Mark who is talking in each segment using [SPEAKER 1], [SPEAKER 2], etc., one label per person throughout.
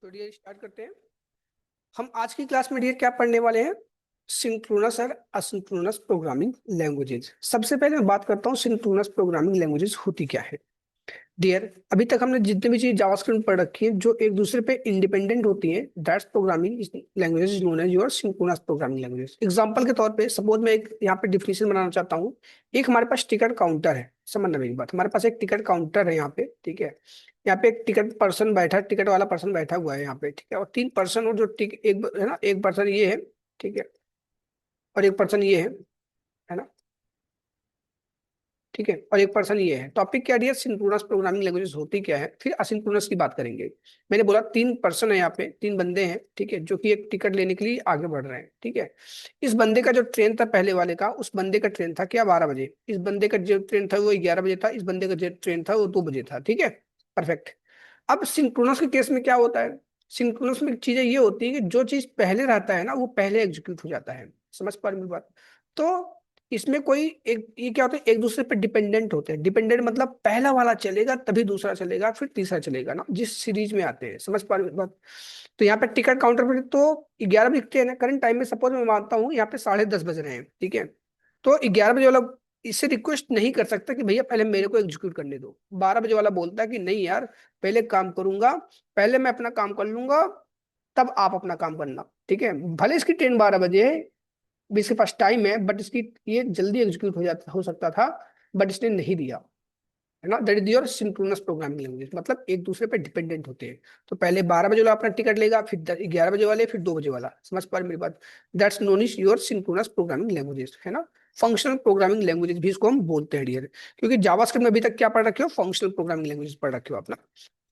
[SPEAKER 1] तो dear start करते हैं। हम आज की क्लास में डियर क्या पढ़ने वाले हैं? सिंक्रोनस और असिंक्रोनस प्रोग्रामिंग लैंग्वेजेस। सबसे पहले मैं बात करता हूँ सिंक्रोनस प्रोग्रामिंग लैंग्वेजेस होती क्या है। डियर, अभी तक हमने जितने भी चीज जावास्क्रिप्ट में पढ़ रखी है जो एक दूसरे पे इंडिपेंडेंट होती हैं, that's programming languages is known as your synchronous programming languages. Example के तौर पे सपोज मैं एक यहाँ पे डिफिनेशन बनाना चाहता हूँ। एक हमारे पास टिकट काउंटर है, समझना मेरी बात। हमारे पास एक टिकट काउंटर है यहाँ पे, ठीक है। यहाँ पे एक टिकट पर्सन बैठा, टिकट वाला पर्सन बैठा हुआ है यहाँ पे, ठीक है। और तीन पर्सन और जो टिक एक है ना, एक पर्सन ये है, ठीक है, और एक पर्सन ये है ना, ठीक है, और एक पर्सन ये है। टॉपिक क्या दिया? सिंक्रोनस प्रोग्रामिंग लैंग्वेजेस होती क्या है, फिर असिंक्रोनस की बात करेंगे। मैंने बोला तीन पर्सन है यहाँ पे, तीन बंदे हैं, ठीक है, जो कि एक टिकट लेने के लिए आगे बढ़ रहे हैं, ठीक है। इस बंदे का जो ट्रेन था पहले वाले का, उस बंदे का ट्रेन था क्या 12 बजे। इस बंदे का जो ट्रेन था वो 11 बजे था। इस बंदे का जो ट्रेन था वो 2 बजे था, ठीक है। परफेक्ट। अब सिंक्रोनस के केस में क्या होता है? सिंक्रोनस में चीजें ये होती है कि जो चीज पहले रहता है ना वो पहले एग्जीक्यूट हो जाता है। समझ पा रही मेरी बात? तो इसमें कोई एक ये क्या होता है, एक दूसरे पर डिपेंडेंट होते हैं। डिपेंडेंट मतलब पहला वाला चलेगा तभी दूसरा चलेगा फिर तीसरा चलेगा ना, जिस सीरीज में आते हैं। समझ पा रहे हो बात? तो यहाँ पे टिकट काउंटर पर तो 11 बजे ट्रेन है, करंट टाइम में सपोज मैं मानता हूँ यहाँ पे 10:30 बज रहे हैं, ठीक है। तो 11 बजे वाला इससे रिक्वेस्ट नहीं कर सकता कि भैया पहले मेरे को एग्जीक्यूट करने दो। 12 बजे वाला बोलता है कि नहीं यार, पहले काम करूंगा, पहले मैं अपना काम कर लूंगा, तब आप अपना काम करना, ठीक है। भले इसकी ट्रेन 12 बजे है, भी इसके पास टाइम है, बट इसकी ये जल्दी एग्जीक्यूट हो सकता था, बट इसने नहीं दिया, है ना। That is your synchronous programming language. मतलब एक दूसरे पे डिपेंडेंट होते हैं। तो पहले 12 बजे वाला अपना टिकट लेगा, फिर 11 बजे वाले, फिर 2 बजे वाला। समझ पा रहे मेरी बात? That's known is your synchronous programming languages, है ना। फंक्शनल प्रोग्रामिंग लैंग्वेजेस भी इसको हम बोलते हैं डियर। क्योंकि जावास्क्रिप्ट में अभी तक क्या पढ़ रखे हो? फंक्शनल प्रोग्रामिंग लैंग्वेजेस पढ़ रखे हो अपना।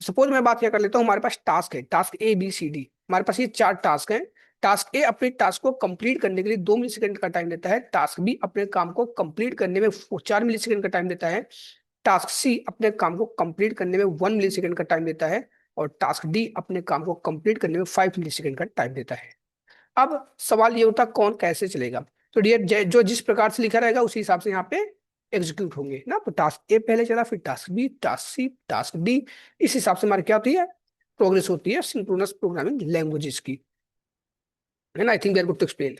[SPEAKER 1] सपोज मैं बात क्या कर लेता हूँ, हमारे पास टास्क है, task A B C D। हमारे पास ये 4 टास्क हैं। टास्क ए अपने टास्क को कंप्लीट करने के लिए 2 मिली सेकंड का टाइम देता है। टास्क बी अपने काम को कंप्लीट करने में 4 मिली सेकंड का टाइम देता है। टास्क सी अपने काम को कंप्लीट करने में 1 मिली सेकंड का टाइम देता है। और टास्क डी अपने काम को कंप्लीट करने में 5 मिली सेकंड का टाइम देता है। अब सवाल ये होता कौन कैसे चलेगा? तो डियर, जो जिस प्रकार से लिखा रहेगा उसी हिसाब से यहाँ पे एग्जीक्यूट होंगे ना। तो टास्क ए पहले चला, फिर टास्क बी, टास्क सी, टास्क डी। इस हिसाब से हमारी क्या होती है? प्रोग्रेस होती है सिंक्रोनस प्रोग्रामिंग लैंग्वेजेस की, है ना। I think we are good to explain.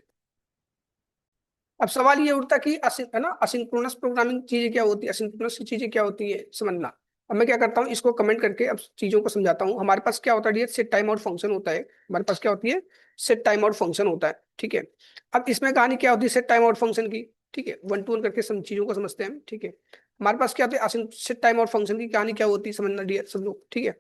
[SPEAKER 1] अब सवाल ये उठता कि है ना, असिंक्रोनस प्रोग्रामिंग चीजें क्या होती है, असिंक्रोनस की चीजें क्या होती है, समझना। अब मैं क्या करता हूँ, इसको कमेंट करके अब चीजों को समझाता हूँ। हमारे पास क्या होता है, सेट टाइम आउट फंक्शन होता है। हमारे पास क्या होती है? सेट टाइम आउट फंक्शन होता है, ठीक है। अब इसमें कहानी क्या होती है सेट टाइम आउट फंक्शन की, ठीक है। वन टू वन करके चीजों को समझते हैं हम, ठीक है। हमारे पास क्या होती है सेट टाइम आउट फंक्शन की कहानी क्या होती है, समझना डियर सब लोग, ठीक है।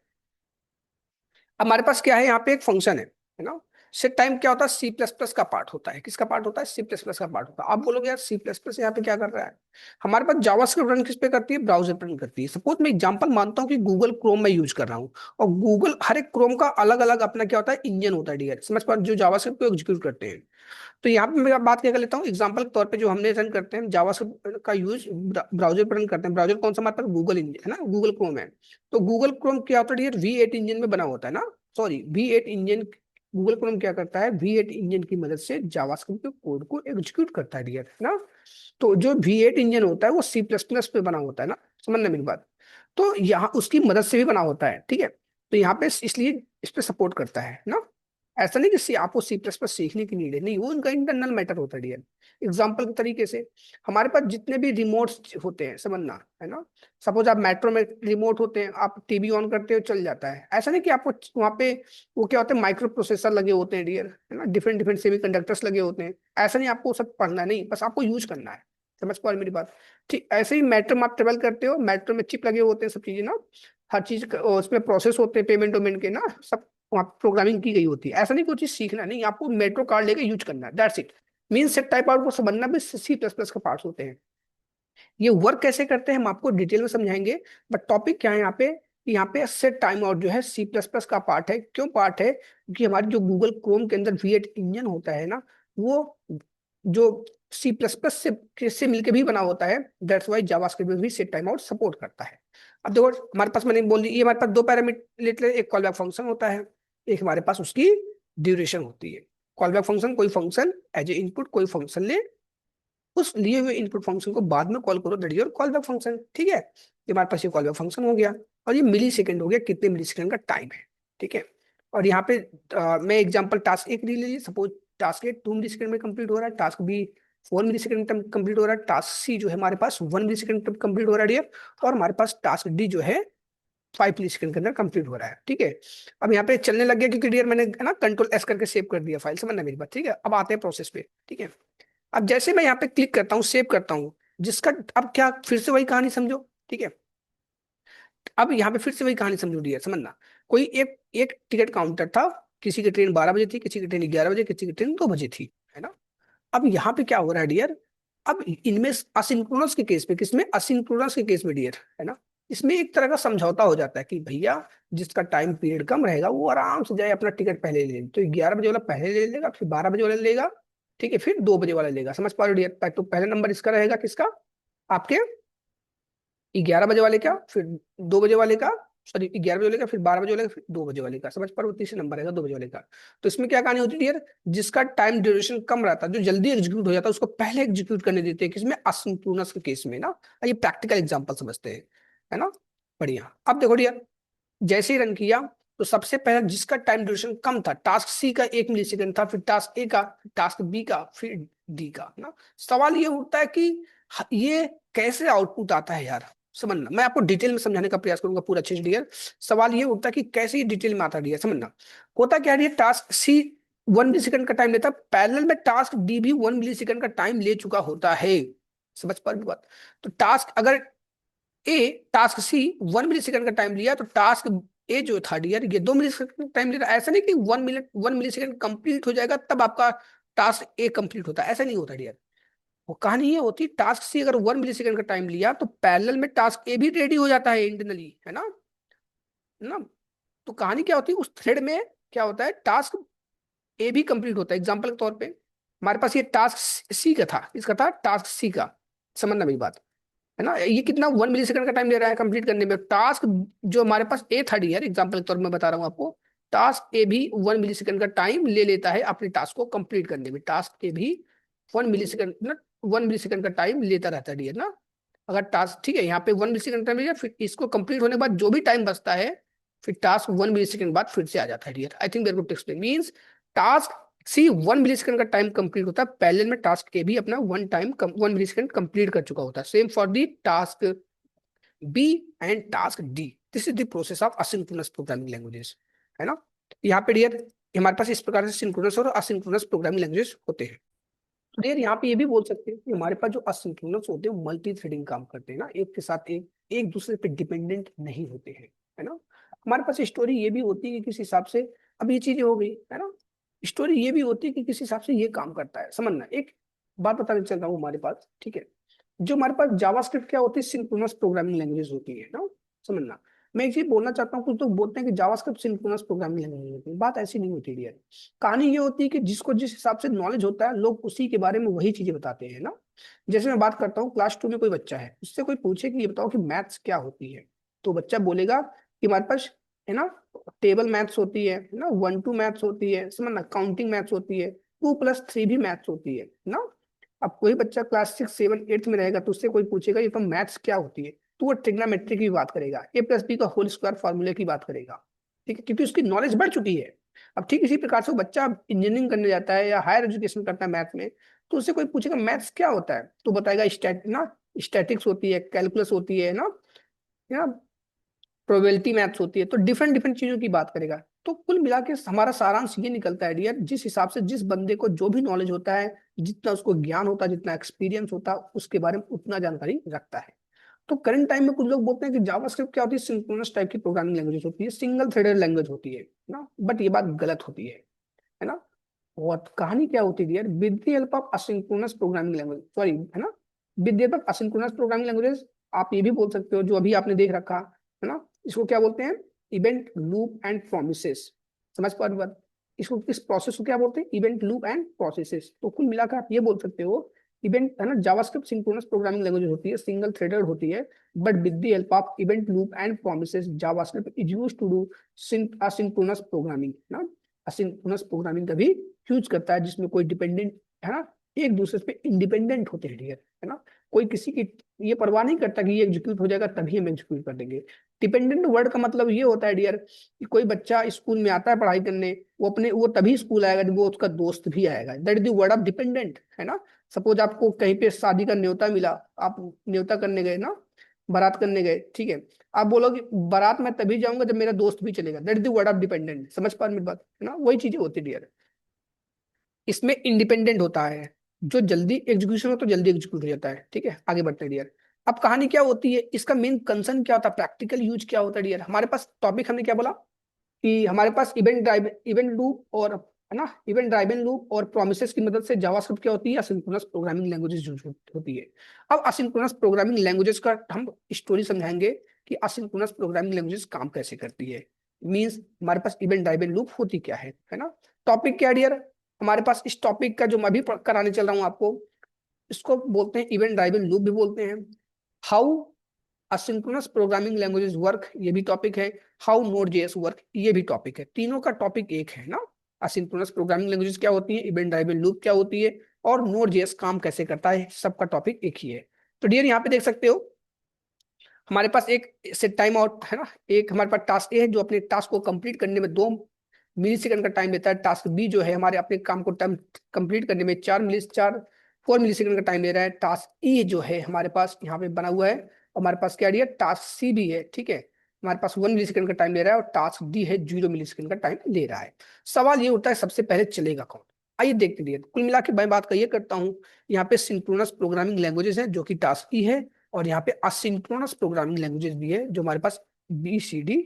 [SPEAKER 1] हमारे पास क्या है, यहाँ पे एक फंक्शन है ना। सेट टाइम क्या होता है? C++ का पार्ट होता है। किसका पार्ट होता है? C++ का पार्ट होता है। आप बोलोगे यार C++ यहाँ पे क्या कर रहा है? हमारे पास जावास्क्रिप्ट रन किस पे करती है? ब्राउजर पर रन करती है। सपोज मैं एग्जांपल मानता हूँ कि गूगल क्रोम में यूज कर रहा हूँ, और गूगल हर एक क्रोम का अलग अलग अपना क्या होता है, इंजन होता है डियर। समझ पा, जो जावास्क्रिप्ट को एग्जीक्यूट करते हैं। तो यहाँ पे मैं बात क्या कर लेता हूँ, एग्जाम्पल के तौर पे जो हमने रन करते हैं जावास्क्रिप्ट का यूज ब्राउजर पर रन करते हैं। ब्राउजर कौन सा? हमारे पास गूगल इंजन है ना, गूगल क्रोम है। तो गूगल क्रोम क्या होता है डियर? V8 इंजन में बना होता है ना। Sorry, V8 engine. Google Chrome क्या करता है? V8 इंजन की मदद से जावास्क्रिप्ट के कोड को एग्जीक्यूट करता है डियर, है ना। तो जो V8 इंजन होता है वो C++ पे बना होता है ना। समझना मेरी बात। तो यहाँ उसकी मदद से भी बना होता है, ठीक है। तो यहाँ पे इसलिए इस पे सपोर्ट करता है ना। ऐसा नहीं कि आपको C++ सीखने की नीड है, नहीं, वो उनका इंटरनल मैटर होता है डियर। एग्जाम्पल के तरीके से हमारे पास जितने भी रिमोट्स होते हैं, समझना, है ना। सपोज आप मेट्रो में रिमोट होते हैं, आप टीवी ऑन करते हो चल जाता है। ऐसा नहीं कि आपको वहाँ पे वो क्या होते हैं, माइक्रो प्रोसेसर लगे होते हैं डियर, है ना, डिफरेंट डिफरेंट सेमीकंडक्टर्स लगे होते हैं। ऐसा नहीं आपको सब पढ़ना है, नहीं, बस आपको यूज करना है। समझ पा रहे मेरी बात? ठीक ऐसे ही मेट्रो में आप ट्रेवल करते हो, मेट्रो में चिप लगे होते हैं, सब चीजें ना, हर चीज उसमें प्रोसेस होते हैं, पेमेंट वेमेंट के ना, सब वहाँ प्रोग्रामिंग की गई होती है। ऐसा नहीं कोई चीज सीखना नहीं, आपको मेट्रो कार्ड लेके यूज करना है, that's it. Mean set type out को समझना भी C++ के पार्ट्स होते हैं। ये वर्क कैसे करते हैं हम आपको डिटेल में समझाएंगे। बट टॉपिक क्या है यहाँ पे? यहाँ पे सेट टाइम आउट जो है C++ का पार्ट है। क्यों पार्ट है? क्योंकि हमारी जो गूगल क्रोम के अंदर V8 इंजन होता है ना, वो जो C++ से मिलके भी बना होता है। दैट्स वाई जावास्क्रिप्ट में भी सेट टाइम आउट सपोर्ट करता है। अब देखो हमारे पास, मैंने बोल दी, ये हमारे पास दो पैरामीटर, एक कॉल बैक फंक्शन होता है, एक हमारे पास उसकी ड्यूरेशन होती है। कॉल बैक फंक्शन, कोई फंक्शन एज ए इनपुट कोई फंक्शन ले, उस लिए हुए इनपुट फंक्शन को बाद में कॉल करो, that is your call back function, ठीक है। ये हमारे पास ये कॉल बैक फंक्शन हो गया। और ये मिली सेकंड हो गया, कितने मिली सेकंड का टाइम है, ठीक है। और यहाँ पे मैं एग्जांपल टास्क एक ले लीजिए, सपोज टास्क ए 2 मिली सेकंड में कंप्लीट हो रहा है, टास्क बी 4 मिली सेकंड में कंप्लीट हो रहा है, टास्क सी जो है हमारे पास 1 मिली सेकंड में कंप्लीट हो रहा है डियर, और हमारे पास टास्क डी जो है 5 मिली सेकंड के अंदर कंप्लीट हो रहा है। ठीक है, अब यहाँ पे चलने लग गया क्योंकि डियर मैंने है ना कंट्रोल एस करके सेव कर दिया फाइल, समझना मेरी बात। ठीक है, अब आते हैं प्रोसेस पे। ठीक है, अब जैसे मैं यहाँ पे क्लिक करता हूँ, सेव करता हूँ, जिसका अब क्या फिर से वही कहानी समझो। ठीक है, अब यहाँ पे फिर से वही कहानी समझो डियर, समझना। कोई एक एक टिकट काउंटर था, किसी की ट्रेन 12 बजे थी, किसी की ट्रेन 11 बजे, किसी की ट्रेन 2 बजे थी, है ना। अब यहाँ पे क्या हो रहा है डियर, अब इनमें असिंक्रोनस के केस में, किसमें, असिंक्रोनस के केस में डियर, है ना, इसमें एक तरह का समझौता हो जाता है कि भैया जिसका टाइम पीरियड कम रहेगा वो आराम से जाए अपना टिकट पहले ले ले, तो 11 बजे वाला पहले ले लेगा, फिर 12 बजे वाला लेगा, ठीक है, फिर 2 बजे वाला लेगा। समझ पा रहे हो डियर, तो पहला नंबर इसका रहेगा किसका, आपके 11 बजे वाले का, फिर 2 बजे वाले का, सॉरी 11 बजे वाले का, फिर 12 बजे वाले का, फिर 2 बजे वाले का। समझ पा रहे हो, तीसरा नंबर रहेगा 2 बजे वाले का। तो इसमें क्या कहानी होती है डियर, जिसका टाइम ड्यूरेशन कम रहता है, जो जल्दी एग्जीक्यूट हो जाता है, उसको पहले एग्जीक्यूट करने देते हैं, किसमें, असिंक्रोनस के केस में ना। ये प्रैक्टिकल एग्जांपल समझते हैं, है ना। बढ़िया, अब देखो डियर, जैसे ही रन किया तो सबसे पहले जिसका टाइम ड्यूरेशन कम था, टास्क सी का 1 मिली सेकंड था, फिर टास्क ए का, टास्क बी का, फिर डी का ना। सवाल ये उठता है कि ये कैसे आउटपुट आता है यार, समझना। मैं आपको डिटेल में समझाने का प्रयास करूंगा पूरा अच्छे से डियर। सवाल ये उठता है कि कैसे ये डिटेल में आता है डियर, समझना। होता क्या है, टास्क सी 1 मिली सेकंड का टाइम लेता है, पैरेलल में टास्क डी भी 1 मिली सेकंड का टाइम ले चुका होता है। समझ पा रहे हो बात। तो टास्क अगर ए, टास्क सी 1 मिली सेकंड का टाइम लिया, तो टास्क ए जो था डियर ये 2 मिली सेकंड का टाइम ले रहा है। ऐसा नहीं कि 1 मिली सेकंड कंप्लीट हो जाएगा तब आपका टास्क ए कंप्लीट होता है, ऐसा नहीं होता डियर। वो कहानी ये होती, टास्क सी अगर 1 मिली सेकंड का टाइम लिया तो पैरेलल में टास्क ए भी रेडी हो जाता है इंटरनली, है ना, है ना। तो कहानी क्या होती है, उस थ्रेड में क्या होता है, टास्क ए भी कंप्लीट होता है। एग्जाम्पल के तौर पे हमारे पास ये टास्क सी का था, इसका था टास्क सी का, समझना मेरी बात, है ना। ये कितना 1 मिली सेकंड का टाइम ले रहा है कंप्लीट करने में। टास्क जो हमारे पास ए था डियर, एग्जाम्पल के तौर पर मैं बता रहा हूँ आपको, टास्क ए भी 1 मिली सेकंड का टाइम ले लेता है अपने टास्क को कंप्लीट करने में। टास्क ए भी 1 मिली सेकंड ना, 1 मिली सेकंड का टाइम लेता रहता है डियर ना। अगर टास्क, ठीक है, यहाँ पे 1 मिली सेकंड टाइम लिया, फिर इसको कंप्लीट होने के बाद जो भी टाइम बचता है, फिर टास्क 1 मिली सेकंड बाद फिर से आ जाता है dear. I think there good explain means task C 1 millisecond का टाइम कंप्लीट होता है, पहले में टास्क ए भी अपना 1 मिली सेकंड कंप्लीट कर चुका होता है। Same for the task B and task D. This is the process of asynchronous programming languages, है ना। यहाँ पे डियर हमारे पास इस प्रकार से सिंक्रोनस और असिंक्रोनस प्रोग्रामिंग लैंग्वेजेस होते हैं। तो डियर यहाँ पे ये भी बोल सकते हैं कि हमारे पास जो असिंक्रोनस होते हैं मल्टी थ्रेडिंग काम करते हैं ना, एक के साथ एक, एक दूसरे पे डिपेंडेंट नहीं होते हैं, है ना। हमारे पास स्टोरी ये भी होती है कि किस हिसाब से, अब ये चीजें हो गई, है ना। स्टोरी ये भी होती है कि किस हिसाब से ये काम करता है, समझना। एक बात बताने चल रहा हूँ हमारे पास, ठीक है, जो हमारे पास जावास्क्रिप्ट क्या होती है, सिंक्रोनस प्रोग्रामिंग लैंग्वेज होती है ना, समझना। मैं एक चीज बोलना चाहता हूँ, कुछ लोग बोलते हैं कि जावास्क्रिप्ट सिंक्रोनस प्रोग्रामिंग लैंग्वेज होती है, बात ऐसी नहीं होती डियर। कहानी ये होती है कि जिसको जिस हिसाब से नॉलेज होता है, लोग उसी के बारे में वही चीजें बताते हैं ना। जैसे मैं बात करता हूँ, क्लास 2 में कोई बच्चा है, उससे कोई पूछे कि ये बताओ कि मैथ्स क्या होती है, तो बच्चा बोलेगा कि हमारे पास, है ना, टेबल मैथ्स होती है ना, 1 2 मैथ्स होती है, समझना, काउंटिंग मैथ्स होती है, 2+3 भी मैथ्स होती है ना। अब कोई बच्चा क्लास 6 7 8 में रहेगा, तो उससे कोई पूछेगा ये तो मैथ्स क्या होती है, तो वो ट्रिग्नोमेट्री की बात करेगा, A+B का होल स्क्वायर फॉर्मूले की बात करेगा, ठीक है, क्योंकि उसकी नॉलेज बढ़ चुकी है। अब ठीक इसी प्रकार से वो बच्चा इंजीनियरिंग करने जाता है या हायर एजुकेशन करता है मैथ में, तो उससे कोई पूछेगा मैथ्स क्या होता है, तो बताएगा स्टैटिक्स होती है, कैलकुलस होती है ना, या प्रोबेबिलिटी मैथ्स होती है, तो डिफरेंट डिफरेंट चीजों की बात करेगा। तो कुल मिला के हमारा सारांश ये निकलता है डियर, जिस हिसाब से जिस बंदे को जो भी नॉलेज होता है, जितना उसको ज्ञान होता है, जितना एक्सपीरियंस होता है, उसके बारे में उतना जानकारी रखता है। तो करंट टाइम में कुछ लोग बोलते हैं कि जावास्क्रिप्ट क्या होती है, सिंक्रोनस टाइप की प्रोग्रामिंग लैंग्वेज होती है, सिंगल थ्रेडेड लैंग्वेज होती है ना, बट ये बात गलत होती है ना। और कहानी क्या होती है यार, with the help of asynchronous programming language, sorry, है ना, with the help of asynchronous programming languages, आप ये भी बोल सकते हो, जो अभी आपने देख रखा है ना, इसको क्या बोलते हैं, इवेंट लूप एंड प्रोमिसेस। समझ पा रहे हो बात, इसको, इस प्रोसेस को क्या बोलते हैं, इवेंट लूप एंड प्रोसेसेस। तो कुल मिलाकर आप ये बोल सकते हो, इवेंट, है ना, जावास्क्रिप्ट सिंक्रोनस प्रोग्रामिंग लैंग्वेज होती है, सिंगल थ्रेडेड होती है, but with the help of event loop and promises JavaScript is used to do asynchronous programming ना। असिंक्रोनस प्रोग्रामिंग कभी यूज करता है जिसमें कोई डिपेंडेंट, है ना, एक दूसरे पे इंडिपेंडेंट होते हैं, ठीक है ना। कोई किसी की ये परवाह नहीं करता कि ये एग्जीक्यूट हो जाएगा तभी हम एग्जीक्यूट कर देंगे। डिपेंडेंट वर्ड का मतलब ये होता है डियर कि कोई बच्चा स्कूल में आता है पढ़ाई करने, वो तभी स्कूल आएगा जब वो उसका दोस्त भी आएगा, that is the word of dependent, है ना। सपोज आपको कहीं पे शादी का न्योता मिला, आप न्योता करने गए ना, बारात करने गए, ठीक है, आप बोलोगे बारात में तभी जाऊंगा जब मेरा दोस्त भी चलेगा, that is the word of dependent. समझ पा रहे मेरी बात, है ना, वही चीजें होती है डियर। इसमें इंडिपेंडेंट होता है, जो जल्दी एग्जीक्यूशन हो तो जल्दी एग्जीक्यूट हो जाता है, ठीक है। आगे बढ़ते हैं डियर। अब कहानी क्या होती है, इसका मेन कंसर्न क्या होता है, प्रैक्टिकल यूज क्या होता है डियर। हमारे पास टॉपिक हमने क्या बोला कि हमारे पास इवेंट लूप और, है ना, इवेंट ड्राइवन लूप और प्रोमिसेस की मदद से जावास्क्रिप्ट क्या होती है, असिंक्रोनस प्रोग्रामिंग लैंग्वेजेस यूज होती है। अब असिंक्रोनस प्रोग्रामिंग लैंग्वेजेस का हम स्टोरी समझाएंगे कि असिंक्रोनस प्रोग्रामिंग लैंग्वेजेस काम कैसे करती है, मींस हमारे पास इवेंट ड्राइवन लूप होती क्या है ना। टॉपिक क्या डियर, हमारे पास इस टॉपिक का जो मैं अभी कराने चल रहा हूँ आपको, इसको बोलते हैं इवेंट ड्राइवन लूप भी बोलते हैं। How asynchronous programming languages work, ये भी टॉपिक है। हाउ नोड जेएस वर्क, ये भी टॉपिक है। तीनों का टॉपिक एक है ना। असिंक्रोनस प्रोग्रामिंग लैंग्वेजेस क्या होती है, इवेंट ड्राइवन लूप क्या होती है, और नोड जेएस काम कैसे करता है, सबका टॉपिक एक ही है। तो डियर यहाँ पे देख सकते हो हमारे पास एक सेट टाइम आउट है ना, एक हमारे पास टास्क ए है जो अपने टास्क को कंप्लीट करने में 2 मिली सेकंड का टाइम लेता है। टास्क बी जो है हमारे अपने काम को टाइम कंप्लीट करने में 4 मिली सेकंड का टाइम ले रहा है। टास्क ई जो है हमारे पास यहाँ पे बना हुआ है, हमारे पास क्या दिया, टास्क सी भी है, ठीक है, हमारे पास 1 मिली सेकंड का टाइम ले रहा है, और टास्क डी है 0 मिली सेकंड का टाइम ले रहा है। सवाल ये उठता है सबसे पहले चलेगा कौन। आइए देखते लिए, कुल मिला के मैं बात का ये करता हूँ, यहाँ पे सिंक्रोनस प्रोग्रामिंग लैंग्वेजेस है जो कि टास्क ई है, और यहाँ पे असिंक्रोनस प्रोग्रामिंग लैंग्वेजेस भी है जो हमारे पास ABCD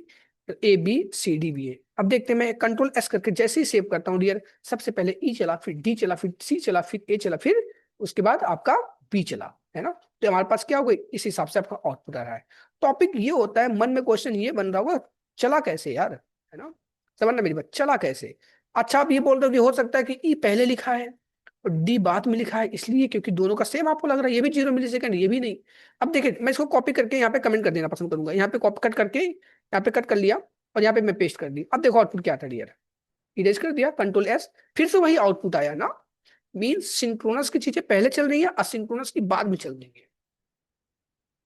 [SPEAKER 1] भी है। अब देखते हैं, मैं कंट्रोल एस करके जैसे ही सेव करता हूँ डियर, सबसे पहले ई चला, फिर डी चला, फिर सी चला, फिर ए चला, फिर उसके बाद आपका बी चला, है ना। तो हमारे पास क्या हो गई, इस हिसाब से आपका आउटपुट आ रहा है। टॉपिक ये होता है, मन में क्वेश्चन ये बन रहा होगा, चला कैसे यार, है ना, समझना मेरी बात, चला कैसे। अच्छा आप ये बोल रहे हो कि हो सकता है कि ई पहले लिखा है और डी बाद में लिखा है, इसलिए क्योंकि दोनों का सेम आपको लग रहा है, ये भी 0 मिली सेकंड, ये भी नहीं। अब देखिए मैं इसको कॉपी करके यहाँ पे कमेंट कर देना पसंद करूंगा, यहाँ पे कॉपी कट करके यहाँ पे कट कर लिया, और यहाँ पे मैं पेस्ट कर दी। अब देखो आउटपुट क्या था डियर, इरेज कर दिया, कंट्रोल एस, फिर से वही आउटपुट आया ना। मीन्स सिंक्रोनस की चीजें पहले चल रही है, असिंक्रोनस की बाद में चल रही है।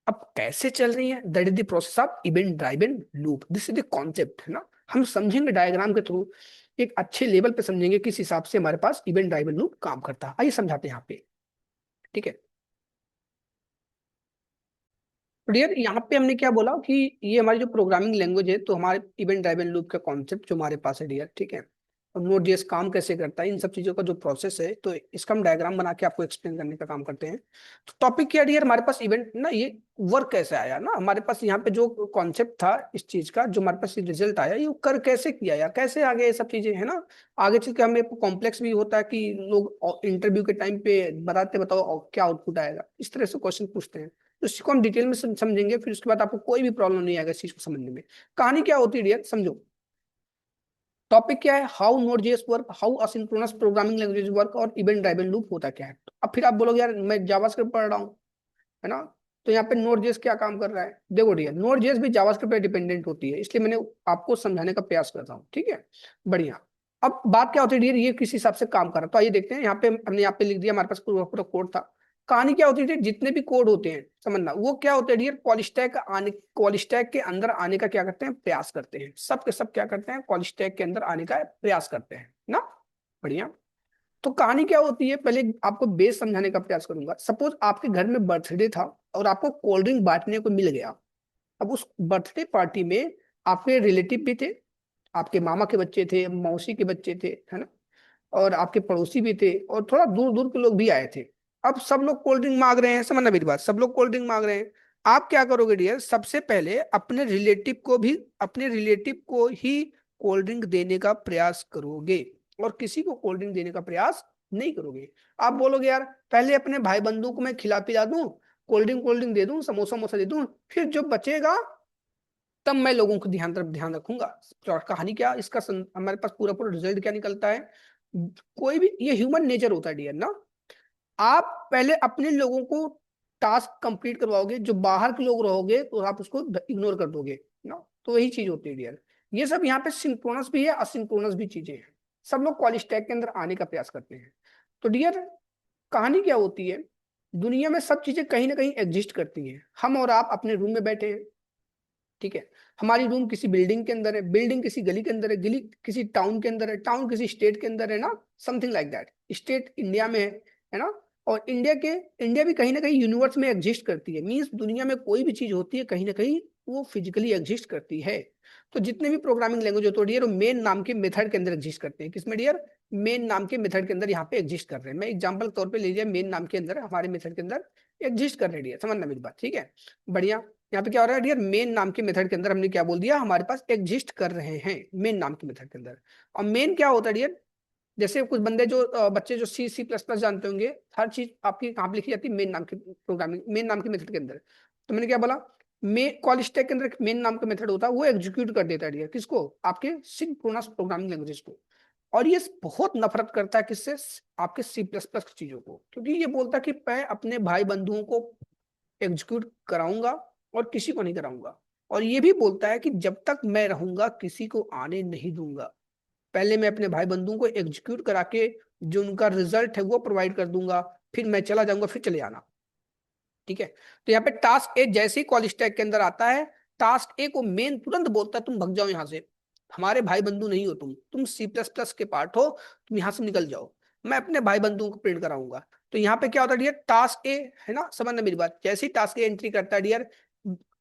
[SPEAKER 1] अब कैसे चल रही है, that is the process of event driven loop, this is the concept, है ना। हम समझेंगे डायग्राम के थ्रू, एक अच्छे लेवल पे समझेंगे किस हिसाब से हमारे पास इवेंट ड्राइवन लूप काम करता है। आइए समझाते हैं यहाँ पे, ठीक है। तो डियर यहाँ पे हमने क्या बोला कि ये हमारी जो प्रोग्रामिंग लैंग्वेज है, तो हमारे इवेंट ड्राइवन लूप का कॉन्सेप्ट जो हमारे पास है डियर, ठीक है, और नोड जेएस काम कैसे करता है, इन सब चीजों का जो प्रोसेस है, तो इसका हम डायग्राम बना के आपको एक्सप्लेन करने का काम करते हैं। तो टॉपिक क्या डियर, हमारे पास इवेंट ना, ये वर्क कैसे आया ना, हमारे पास यहाँ पे जो कॉन्सेप्ट था इस चीज का, जो हमारे पास रिजल्ट आया, ये कर कैसे किया यार, कैसे आगे ये सब चीजें, है ना। आगे चल के हमें कॉम्प्लेक्स भी होता है कि लोग इंटरव्यू के टाइम पे बताते, बताओ क्या आउटपुट आएगा, इस तरह से क्वेश्चन पूछते हैं। तो इसको हम डिटेल में समझेंगे, फिर उसके बाद आपको कोई भी प्रॉब्लम नहीं आएगा इस चीज को समझने में। कहानी क्या होती है डियर, समझो। टॉपिक क्या है, how node JS work, how asynchronous programming language work, और इवेंट ड्राइवन लूप होता क्या है। तो अब फिर आप बोलोगे यार मैं जावास्क्रिप्ट पढ़ रहा हूँ, है ना, तो यहाँ पे नोड जेएस क्या काम कर रहा है। देखो डियर, नोड जेएस भी जावास्क्रिप्ट पे डिपेंडेंट होती है, इसलिए मैंने आपको समझाने का प्रयास कर रहा हूँ, ठीक है, बढ़िया। अब बात क्या होती है डियर, ये किस हिसाब से काम कर रहा है, तो आइए देखते हैं। यहाँ पे हमने यहाँ पे लिख दिया, हमारे पास पूरा पूरा कोड था। कहानी क्या होती है, जितने भी कोड होते हैं समझना, वो क्या होते हैं डियर, कॉल स्टैक के अंदर आने का क्या करते हैं, प्रयास करते हैं, सब के सब क्या करते हैं, कॉल स्टैक के अंदर आने का प्रयास करते हैं ना, बढ़िया। तो कहानी क्या होती है, पहले आपको बेस समझाने का प्रयास करूंगा। सपोज आपके घर में बर्थडे था और आपको कोल्ड ड्रिंक बांटने को मिल गया। अब उस बर्थडे पार्टी में आपके रिलेटिव भी थे, आपके मामा के बच्चे थे, मौसी के बच्चे थे, है ना, और आपके पड़ोसी भी थे, और थोड़ा दूर दूर के लोग भी आए थे। अब सब लोग कोल्ड ड्रिंक मांग रहे हैं, समझना मेरी बात, सब लोग कोल्ड ड्रिंक मांग रहे हैं। आप क्या करोगे डियर, सबसे पहले अपने रिलेटिव को ही कोल्ड ड्रिंक देने का प्रयास करोगे, और किसी को कोल्ड ड्रिंक देने का प्रयास नहीं करोगे। आप बोलोगे यार पहले अपने भाई बंधु को मैं खिला पिला दूं, कोल्ड ड्रिंक दे दूं, समोसा वमोसा दे दूं, फिर जो बचेगा तब मैं लोगों को तरफ ध्यान रखूंगा। तो कहानी क्या इसका हमारे पास पूरा पूरा रिजल्ट क्या निकलता है, कोई भी, ये ह्यूमन नेचर होता है डियर ना। आप पहले अपने लोगों को टास्क कंप्लीट करवाओगे, जो बाहर के लोग रहोगे तो आप उसको इग्नोर कर दोगे ना। तो वही चीज होती है डियर। ये सब यहाँ पे सिंक्रोनस भी है, असिंक्रोनस भी चीजें हैं। सब लोग कॉल स्टैक के अंदर आने का प्रयास करते हैं। तो डियर कहानी क्या होती है, दुनिया में सब चीजें कहीं ना कहीं एग्जिस्ट करती हैं। हम और आप अपने रूम में बैठे हैं, ठीक है, हमारी रूम किसी बिल्डिंग के अंदर है, बिल्डिंग किसी गली के अंदर है, गली किसी टाउन के अंदर है, टाउन किसी स्टेट के अंदर है ना, something like that. State India में है ना, और इंडिया भी कहीं ना कहीं यूनिवर्स में एग्जिस्ट करती है। मींस दुनिया में कोई भी चीज होती है कहीं ना कहीं वो फिजिकली एग्जिस्ट करती है। तो जितने भी प्रोग्रामिंग लैंग्वेज होते हैं डियर, वो मेन नाम के मेथड के अंदर एग्जिस्ट करते हैं। किसमें डियर? मेन नाम के मेथड के अंदर यहाँ पे एग्जिस्ट कर रहे हैं। मैं एग्जाम्पल तौर पे ले लिया, मेन नाम के अंदर हमारे मेथड के अंदर एग्जिस्ट कर रहे हैं डियर, समझना मेरी बात, ठीक है। बढ़िया। यहाँ पे क्या हो रहा है डियर, मेन नाम के मेथड के अंदर हमने क्या बोल दिया, हमारे पास एग्जिस्ट कर रहे हैं मेन नाम के मेथड के अंदर। और मेन क्या होता है डियर, जैसे कुछ बंदे जो बच्चे जो सी सी प्लस प्लस जानते होंगे, हर चीज आपकी कहाँ पे लिखी जाती है, मेन नाम के प्रोग्रामिंग, मेन नाम के मेथड के अंदर। तो मैंने क्या बोला, कॉल स्टैक के अंदर मेन नाम का मेथड होता है, वो एग्जीक्यूट कर देता है डियर, किसको? आपके सिंक्रोनस प्रोग्रामिंग लैंग्वेजेस को। और ये बहुत नफरत करता है किससे? आपके सी प्लस प्लस चीजों को, क्योंकि ये बोलता है कि मैं अपने भाई बंधुओं को एग्जीक्यूट कराऊंगा और किसी को नहीं कराऊंगा। और ये भी बोलता है कि जब तक मैं रहूंगा किसी को आने नहीं दूंगा, पहले मैं अपने भाई बंधुओं को एग्जीक्यूट करा के जो उनका रिजल्ट है वो प्रोवाइड कर दूंगा, फिर मैं चला जाऊंगा, फिर चले जाना, ठीक है। तो यहाँ पे टास्क ए जैसे ही कॉल स्टैक के अंदर आता है, टास्क ए को मेन तुरंत बोलता है तुम भग जाओ यहाँ से, हमारे भाई बंधु नहीं हो, तुम सी प्लस प्लस के पार्ट हो, तुम यहाँ से निकल जाओ, मैं अपने भाई बंधुओं को प्रिंट कराऊंगा। तो यहाँ पे क्या होता है डियर, टास्क ए है ना, समझना मेरी बात, जैसे ही टास्क ए एंट्री करता है डियर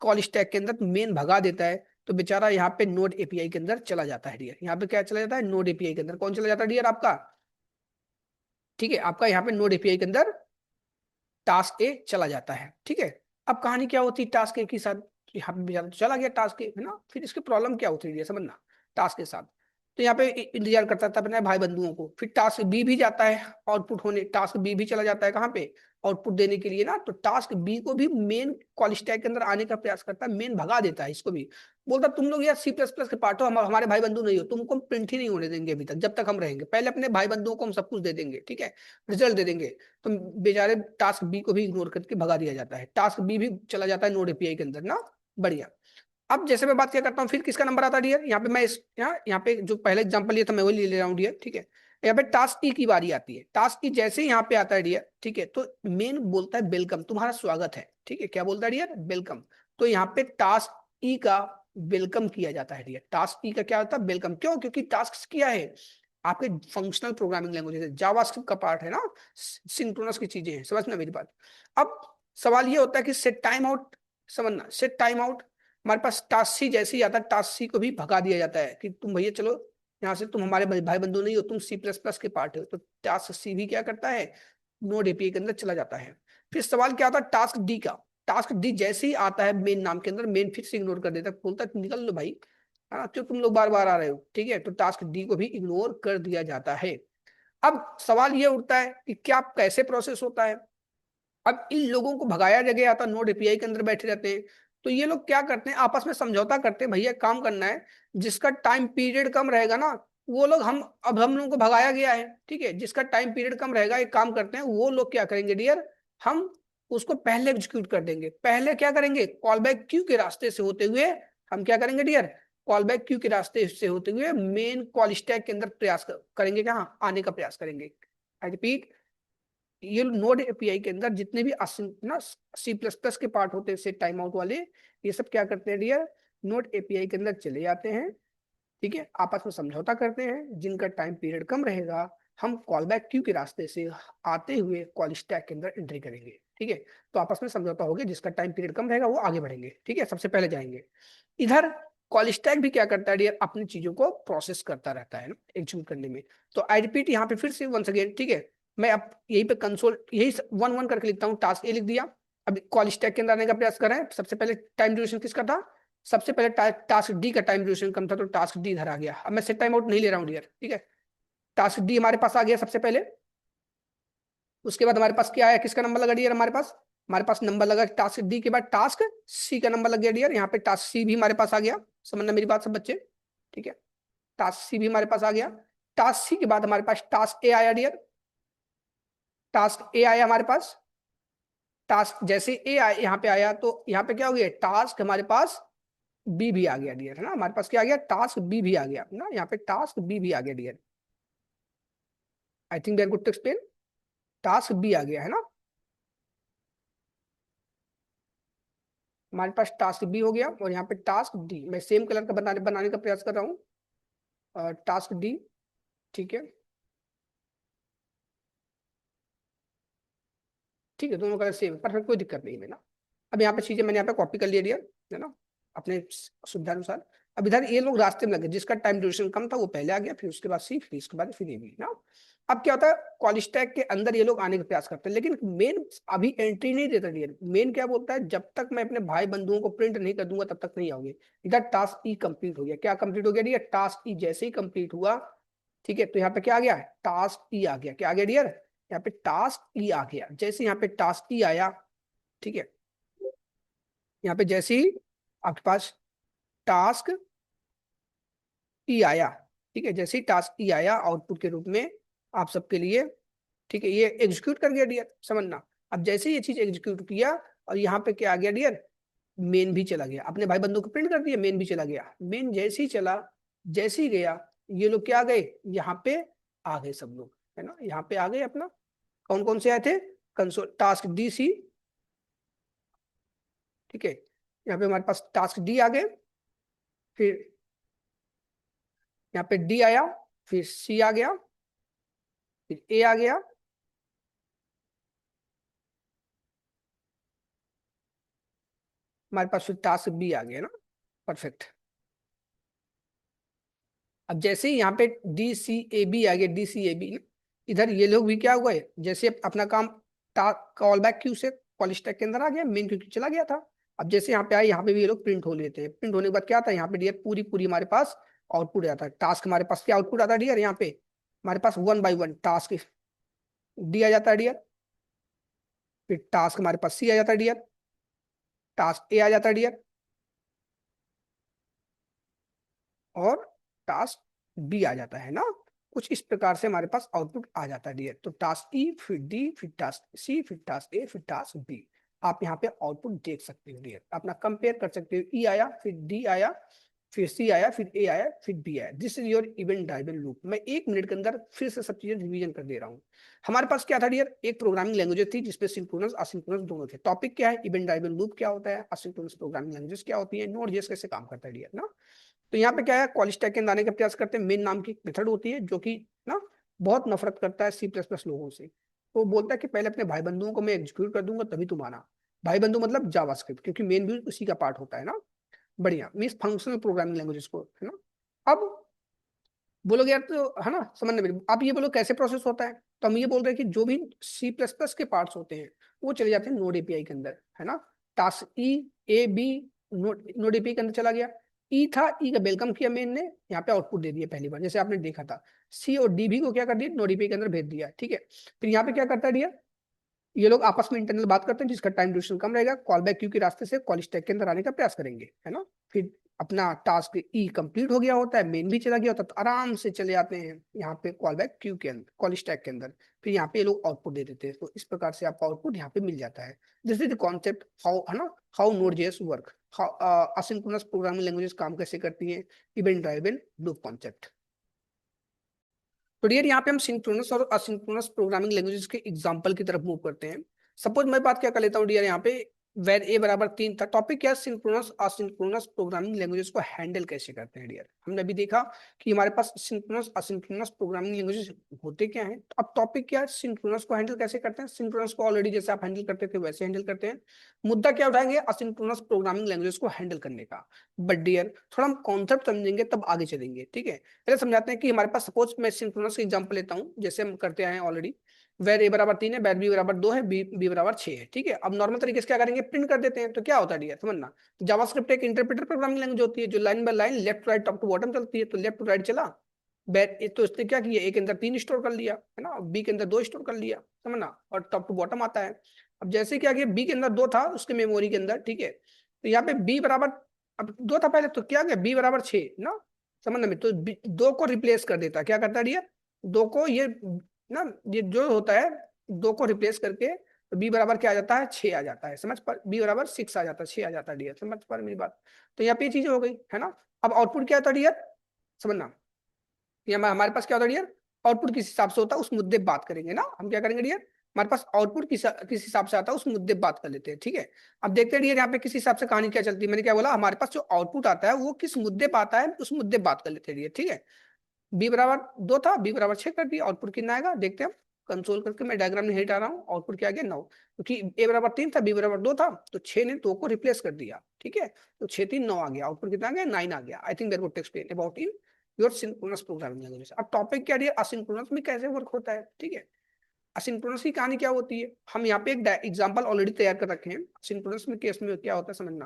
[SPEAKER 1] कॉल स्टैक के अंदर, तो मेन भगा देता है, तो बेचारा यहाँ पे नोड एपीआई के अंदर चला जाता है डियर। यहाँ पे क्या चला जाता है, नोड एपीआई के अंदर। कौन चला जाता है डियर? आपका, ठीक है, आपका यहाँ पे नोड एपीआई के अंदर टास्क ए चला जाता है, ठीक है। अब कहानी क्या होती है टास्क ए के साथ, यहाँ पे बेचारा तो चला गया टास्क ए, है ना, फिर इसकी प्रॉब्लम क्या होती है समझना टास्क के साथ। तो यहाँ पे इंतजार करता था अपने भाई बंधुओं को, फिर टास्क बी भी जाता है आउटपुट होने, टास्क बी भी चला जाता है कहाँ पे, आउटपुट देने के लिए ना। तो टास्क बी को भी मेन कॉल स्टैक के अंदर आने का प्रयास करता है, मेन भगा देता है इसको भी, बोलता तुम लोग यार सी प्लस प्लस के पार्ट हो, हमारे भाई बंधु नहीं हो, तुमको हम प्रिंट ही नहीं होने देंगे अभी तक, जब तक हम रहेंगे, पहले अपने भाई बंधुओं को हम सब कुछ दे देंगे, ठीक है, रिजल्ट दे देंगे। तो बेचारे टास्क बी को भी इग्नोर करके भगा दिया जाता है, टास्क बी भी चला जाता है नोड एपीआई के अंदर ना। बढ़िया। अब जैसे मैं बात क्या करता हूँ, फिर किसका नंबर आता है डियर, यहाँ पे मैं इस यहाँ पे जो पहले एग्जांपल लिया था मैं वही ले रहा हूँ डियर, ठीक है। यहाँ पे टास्क ई की बारी आती है, टास्क ई जैसे ही यहाँ पे आता है डियर, ठीक है, तो मेन बोलता है वेलकम, तुम्हारा स्वागत है, ठीक है, क्या बोलता है डियर, वेलकम। तो यहाँ पे टास्क ई का वेलकम किया जाता है डियर, टास्क ई का क्या होता है, वेलकम। क्यों? क्योंकि टास्क क्या है, आपके फंक्शनल प्रोग्रामिंग लैंग्वेज जावास्क्रिप्ट का पार्ट है ना, सिंक्रोनस की चीजें हैं, समझना मेरी बात। अब सवाल ये होता है कि सेट टाइम आउट, समझना, सेट टाइम आउट, हमारे पास टास्क सी जैसे ही आता है, टास्क सी को भी भगा दिया जाता है कि तुम भैया चलो यहाँ से, तुम हमारे भाई बंधु नहीं हो, तुम सी प्लस प्लस के पार्ट हो। तो टास्क सी भी क्या करता है, नोड एपीआई के अंदर चला जाता है। फिर सवाल क्या आता है टास्क डी का, टास्क डी जैसे ही आता है मेन नाम के अंदर, मेन फिर से इग्नोर कर देता है, बोलता है निकल लो भाई, हाँ क्यों तुम लोग बार बार आ रहे हो, ठीक है। तो टास्क डी को भी इग्नोर कर दिया जाता है। अब सवाल ये उठता है कि क्या कैसे प्रोसेस होता है। अब इन लोगों को भगाया जगह आता, नोड एपीआई के अंदर बैठे रहते हैं। तो ये लोग क्या करते हैं, आपस में समझौता करते हैं, भैया काम करना है, जिसका टाइम पीरियड कम रहेगा ना, वो लोग हम लोगों को भगाया गया है, ठीक है, जिसका टाइम पीरियड कम रहेगा, एक काम करते हैं, वो लोग क्या करेंगे डियर, हम उसको पहले एग्जीक्यूट कर देंगे। पहले क्या करेंगे, कॉल बैक क्यू के रास्ते से होते हुए हम क्या करेंगे डियर, कॉल बैक क्यू के रास्ते से होते हुए मेन कॉल स्टैक के अंदर प्रयास करेंगे, क्या आने का प्रयास करेंगे। आई रिपीट, ये नोड एपीआई के अंदर जितने भी ना सी प्लस प्लस के पार्ट होते हैं से टाइम आउट वाले, ये सब क्या करते हैं डियर, नोड एपीआई के अंदर चले जाते हैं, ठीक है, आपस में समझौता करते हैं, जिनका टाइम पीरियड कम रहेगा हम कॉल बैक क्यू के रास्ते से आते हुए कॉल स्टैक के अंदर एंट्री करेंगे, ठीक है। तो आपस में समझौता हो गया, जिसका टाइम पीरियड कम रहेगा वो आगे बढ़ेंगे, ठीक है, सबसे पहले जाएंगे। इधर कॉल स्टैक भी क्या करता है डियर, अपनी चीजों को प्रोसेस करता रहता है ना एग्जीक्यूट करने में। तो आई रिपीट यहाँ पे फिर से वंस अगेन, ठीक है, मैं अब यहीं पे कंसोल यही वन वन करके लिखता हूँ, टास्क ए लिख दिया। अब कॉल स्टैक के अंदर आने का प्रयास कर रहे हैं, सबसे पहले टाइम ड्यूरेशन किसका था, सबसे पहले टास्क डी का टाइम ड्यूरेशन कम था, तो टास्क डी इधर आ गया। अब मैं सेट टाइम आउट नहीं ले रहा हूँ डियर, ठीक है, टास्क डी हमारे पास आ गया सबसे पहले। उसके बाद हमारे पास क्या आया, किसका नंबर लगा डियर, हमारे पास नंबर लगा टास्क डी के बाद टास्क सी का नंबर लग गया डियर, यहाँ पे टास्क सी भी हमारे पास आ गया, समझना मेरी बात सब बच्चे, ठीक है, टास्क सी भी हमारे पास आ गया। टास्क सी के बाद हमारे पास टास्क ए आया डियर, टास्क ए आया हमारे पास, टास्क जैसे ए आया यहाँ पे आया, तो यहाँ पे क्या हो गया, टास्क हमारे पास बी भी आ गया डियर, है ना, हमारे पास क्या आ गया, टास्क बी भी आ गया ना, यहाँ पे टास्क बी भी आ गया dear. I think that good to explain, task B आ गया है ना। हमारे पास टास्क बी हो गया और यहाँ पे टास्क डी, मैं सेम कलर का बनाने बनाने का प्रयास कर रहा हूँ, टास्क डी, ठीक है, ठीक है, दोनों कलर सेम, परफेक्ट, कोई दिक्कत नहीं है ना। अब यहाँ पे चीजें मैंने यहाँ पे कॉपी कर लिया है ना, अपने सुविधा अनुसार। अब इधर ये लोग रास्ते में लगे, जिसका टाइम ड्यूरेशन कम था वो पहले आ गया, फिर उसके बाद सी, फिर इसके बाद फिर ये भी ना। अब क्या होता है, कॉल स्टैक के अंदर ये लोग आने का प्रयास करते हैं, लेकिन मेन अभी एंट्री नहीं देता डियर। मेन क्या बोलता है, जब तक मैं अपने भाई बंधुओं को प्रिंट नहीं कर दूंगा तब तक नहीं आओगे। इधर टास्क ई कंप्लीट हो गया, क्या कंप्लीट हो गया डियर, टास्क ई जैसे ही कंप्लीट हुआ, ठीक है, तो यहाँ पे क्या आ गया, टास्क ई आ गया, क्या आ गया डियर, यहाँ पे टास्क ई आ गया। जैसे यहाँ पे टास्क ई आया, ठीक है, यहाँ पे जैसे ही आपके पास टास्क ई आया, ठीक है, जैसे ही टास्क ई आया आउटपुट के रूप में आप सबके लिए, ठीक है, ये एग्जीक्यूट कर गया डियर, समझना। अब जैसे ही ये चीज एग्जीक्यूट किया और यहाँ पे क्या आ गया डियर, मेन भी चला गया, अपने भाई बंधु को प्रिंट कर दिया, मेन भी चला गया। मेन जैसे ही चला, जैसे ही गया, ये लोग क्या आ गए, यहाँ पे आ गए सब लोग, है ना, यहाँ पे आ गए अपना। कौन कौन से आए थे, कंसोल टास्क डी सी, ठीक है, यहाँ पे हमारे पास टास्क डी आ गए, फिर यहाँ पे डी आया, फिर सी आ गया, फिर ए आ गया, हमारे पास फिर टास्क बी आ गया ना, परफेक्ट। अब जैसे ही यहाँ पे डी सी ए बी आ गया, डी सी ए बी, इधर ये लोग भी क्या हुआ है, जैसे अपना काम कॉल बैक क्यू से कॉल स्टैक के अंदर आ गया, मेन क्यू चला गया था। अब जैसे यहाँ पे आए, यहाँ पे भी ये लोग प्रिंट हो लेते हैं। प्रिंट होने के बाद क्या आता है, यहाँ पे डियर पूरी पूरी हमारे पास आउटपुट आता है। टास्क हमारे पास क्या आउटपुट आता है डियर, यहाँ पे हमारे पास one by one task D आ जाता है डियर, फिर टास्क हमारे पास सी आ जाता है डियर, टास्क ए आ जाता है डियर, और टास्क बी आ जाता है ना। कुछ इस प्रकार से हमारे पास आउटपुट आ जाता है डियर। तो टास्क ई, फिर डी, फिर टास्क सी, फिर टास्क ए, फिर टास्क बी। आप यहाँ पे आउटपुट देख सकते हो डियर, अपना कंपेयर कर सकते हो। ई आया, फिर डी आया, फिर सी आया, फिर ए आया, फिर बी आया। This is your event driven loop. मैं 1 मिनट के अंदर फिर से सब चीजें रिवीजन कर दे रहा हूँ। हमारे पास क्या था डियर, एक प्रोग्रामिंग लैंग्वेज थी जिसपे सिंक्रोनस असिंक्रोनस दोनों थे। टॉपिक क्या है, इवेंट ड्राइवन लूप क्या होता है, असिंक्रोनस प्रोग्रामिंग लैंग्वेज क्या होती है, नोड जेएस कैसे काम करता है डियर ना। तो यहाँ पे क्या है, कॉल स्टैक के अंदर आने का प्रयास करते हैं। मेन नाम की मेथड होती है जो कि ना बहुत नफरत करता है सी प्लस प्लस लोगों से। तो बोलता है कि पहले अपने भाई बंधुओं को मैं एग्जीक्यूट कर दूंगा तभी तुम आना। भाई बंधु मतलब जावास्क्रिप्ट, क्योंकि मेन भी उसी का पार्ट होता है ना। बढ़िया, मीन्स फंक्शनल प्रोग्रामिंग लैंग्वेज को, है ना। अब बोलोगे यार तो है ना, समझने में आप ये बोलो कैसे प्रोसेस होता है। तो हम ये बोल रहे हैं कि जो भी सी प्लस प्लस के पार्ट्स होते हैं वो चले जाते हैं नोड एपीआई के अंदर, है ना। Task E, A B, node API के अंदर चला गया। ई था, ई का वेलकम किया मेन ने, यहाँ पे आउटपुट दे दिया पहली बार जैसे आपने देखा था। सी और डी भी को क्या कर दिया, नोड एपीआई के अंदर भेज दिया, ठीक है। फिर यहाँ पे क्या करता है डियर, ये लोग आपस में इंटरनल बात करते हैं, जिसका टाइम ड्यूरेशन कम रहेगा, कॉल बैक क्यू के रास्ते से कॉल स्टैक के अंदर आने का प्रयास करेंगे, है ना। फिर अपना टास्क ई कंप्लीट हो गया होता है, मेन भी चला गया होता है, तो आराम से चले जाते हैं यहाँ पे कॉल बैक क्यू के अंदर, कॉल स्टैक के अंदर। फिर यहाँ पे ये लोग आउटपुट दे देते हैं। तो इस प्रकार से आपको आउटपुट यहाँ पे मिल जाता है। This is the concept how, है ना, how node JS work, how asynchronous programming languages काम कैसे करती हैं, इवेंट ड्राइवन लूप कॉन्सेप्ट। तो डियर यहाँ पे हम सिंक्रोनस और असिंक्रोनस प्रोग्रामिंग लैंग्वेजेस के एग्जांपल की तरफ मूव करते हैं। सपोज मैं बात क्या कर लेता हूँ डियर, यहाँ पे वेर ए बराबर 3 था। टॉपिक क्या है, सिंक्रोनस असिंक्रोनस प्रोग्रामिंग लैंग्वेजेस को हैंडल कैसे करते हैं डियर। हमने अभी देखा कि हमारे पास सिंक्रोनस असिंक्रोनस प्रोग्रामिंग लैंग्वेजेस होते क्या हैं। अब टॉपिक क्या है, सिंक्रोनस को हैंडल कैसे करते हैं। सिंक्रोनस को ऑलरेडी जैसे आप हैंडल करते थे वैसे हैंडल करते हैं। मुद्दा क्या उठाएंगे, असिंक्रोनस प्रोग्रामिंग लैंग्वेजेस को हैंडल करने का। बट डियर थोड़ा हम कॉन्सेप्ट समझेंगे तब आगे चलेंगे, ठीक है। पहले समझाते हैं कि हमारे पास, सपोज मैं सिंक्रोनस का एग्जांपल लेता हूँ, जैसे हम करते हैं ऑलरेडी। वेर ए बराबर 3 है, वेर बी बराबर 2 है, बी बराबर 6 है, ठीक है। अब नॉर्मल तरीके से क्या करेंगे, प्रिंट कर देते हैं। तो क्या होता है डियर, समझना। जावास्क्रिप्ट एक इंटरप्रेटर प्रोग्रामिंग लैंग्वेज होती है जो line by line, left to right, top to bottom चलती है। तो लेफ्ट टू राइट चला, तो इसने क्या किया, ए के अंदर 3 स्टोर कर लिया, है ना, बी के अंदर 2 स्टोर कर लिया, समझना, और टॉप टू बॉटम आता है। अब जैसे क्या किया, बी के अंदर 2 था उसके मेमोरी के अंदर, ठीक है। तो यहाँ पे बी बराबर, अब 2 था पहले, तो क्या गया, बी बराबर 6 ना, समझना में। तो 2 को रिप्लेस कर देता, क्या करता है डियर, 2 को ये ना, ये जो होता है 2 को रिप्लेस करके, तो बी बराबर क्या आ जाता है, 6 आ जाता है, समझ पर, बी बराबर 6 आ जाता है, 6 आ जाता है डियर, समझ पर मेरी बात। तो यहाँ पे ये चीजें हो गई, है ना। अब आउटपुट क्या होता है डियर, समझना। ये हमारे पास क्या होता है डियर, आउटपुट किस हिसाब से होता है उस मुद्दे बात करेंगे ना, हम क्या करेंगे डियर, हमारे पास आउटपुट किस हिसाब से आता है उस मुद्दे पे बात कर लेते हैं, ठीक है। अब देखते हैं यहाँ पे किस हिसाब से कहानी क्या चलती है। मैंने क्या बोला, हमारे पास जो आउटपुट आता है वो किस मुद्दे पे आता है उस मुद्दे पे बात कर लेते हैं, ठीक है। बी बराबर 2 था, बी बराबर 6 कर दिया, आउटपुट कितना आएगा देखते हैं हम। कंसोल करके मैं डायग्राम नहीं हटा रहा हूँ, आउटपुट क्या आ गया 9, क्योंकि ए बराबर 3 था, बी बराबर 2 था, तो 6 ने 2 को रिप्लेस कर दिया, ठीक है। तो 6 3 9 आ गया, आउटपुट कितना आ गया 9 आ गया। आई think that would explain about in your synchronous programming language. अब टॉपिक क्या है, असिंक्रोनस में कैसे वर्क होता है, ठीक है। असिंक्रोनस की कहानी क्या होती है, हम यहाँ पे एक एग्जांपल ऑलरेडी तैयार कर रखे हैं। असिंक्रोनस में केस में क्या होता है समझना।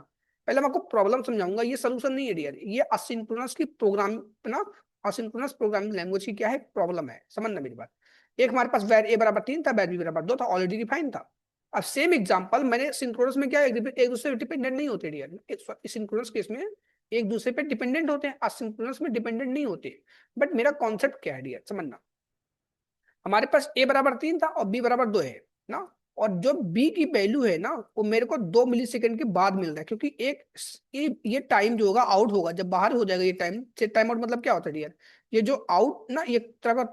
[SPEAKER 1] पहले मैं आपको प्रॉब्लम समझाऊंगा, ये सोल्यूशन नहीं है डियर। ये असिंक्रोनस की प्रोग्राम ना, असिंक्रोनस प्रोग्रामिंग लैंग्वेज की क्या है प्रॉब्लम है, समझना मेरी बात। एक हमारे पास वैर ए बराबर 3 था, वैर बी बराबर 2 था, ऑलरेडी डिफाइन था। अब सेम एग्जांपल मैंने सिंक्रोनस में क्या एक दूसरे पे डिपेंडेंट नहीं होते डियर। सिंक्रोनस केस में एक दूसरे पे डिपेंडेंट होते हैं, असिंक्रोनस में डिपेंडेंट नहीं होते। बट मेरा कॉन्सेप्ट क्या है डियर समझना। हमारे पास ए बराबर 3 था और बी बराबर 2 है ना। और जो बी की वैल्यू है ना वो मेरे को 2 मिलीसेकंड के बाद मिल रहा है, क्योंकि एक ये टाइम जो होगा आउट होगा जब बाहर हो जाएगा ये टाइम। टाइम आउट मतलब क्या होता है डियर, ये जो आउट ना ये तरह का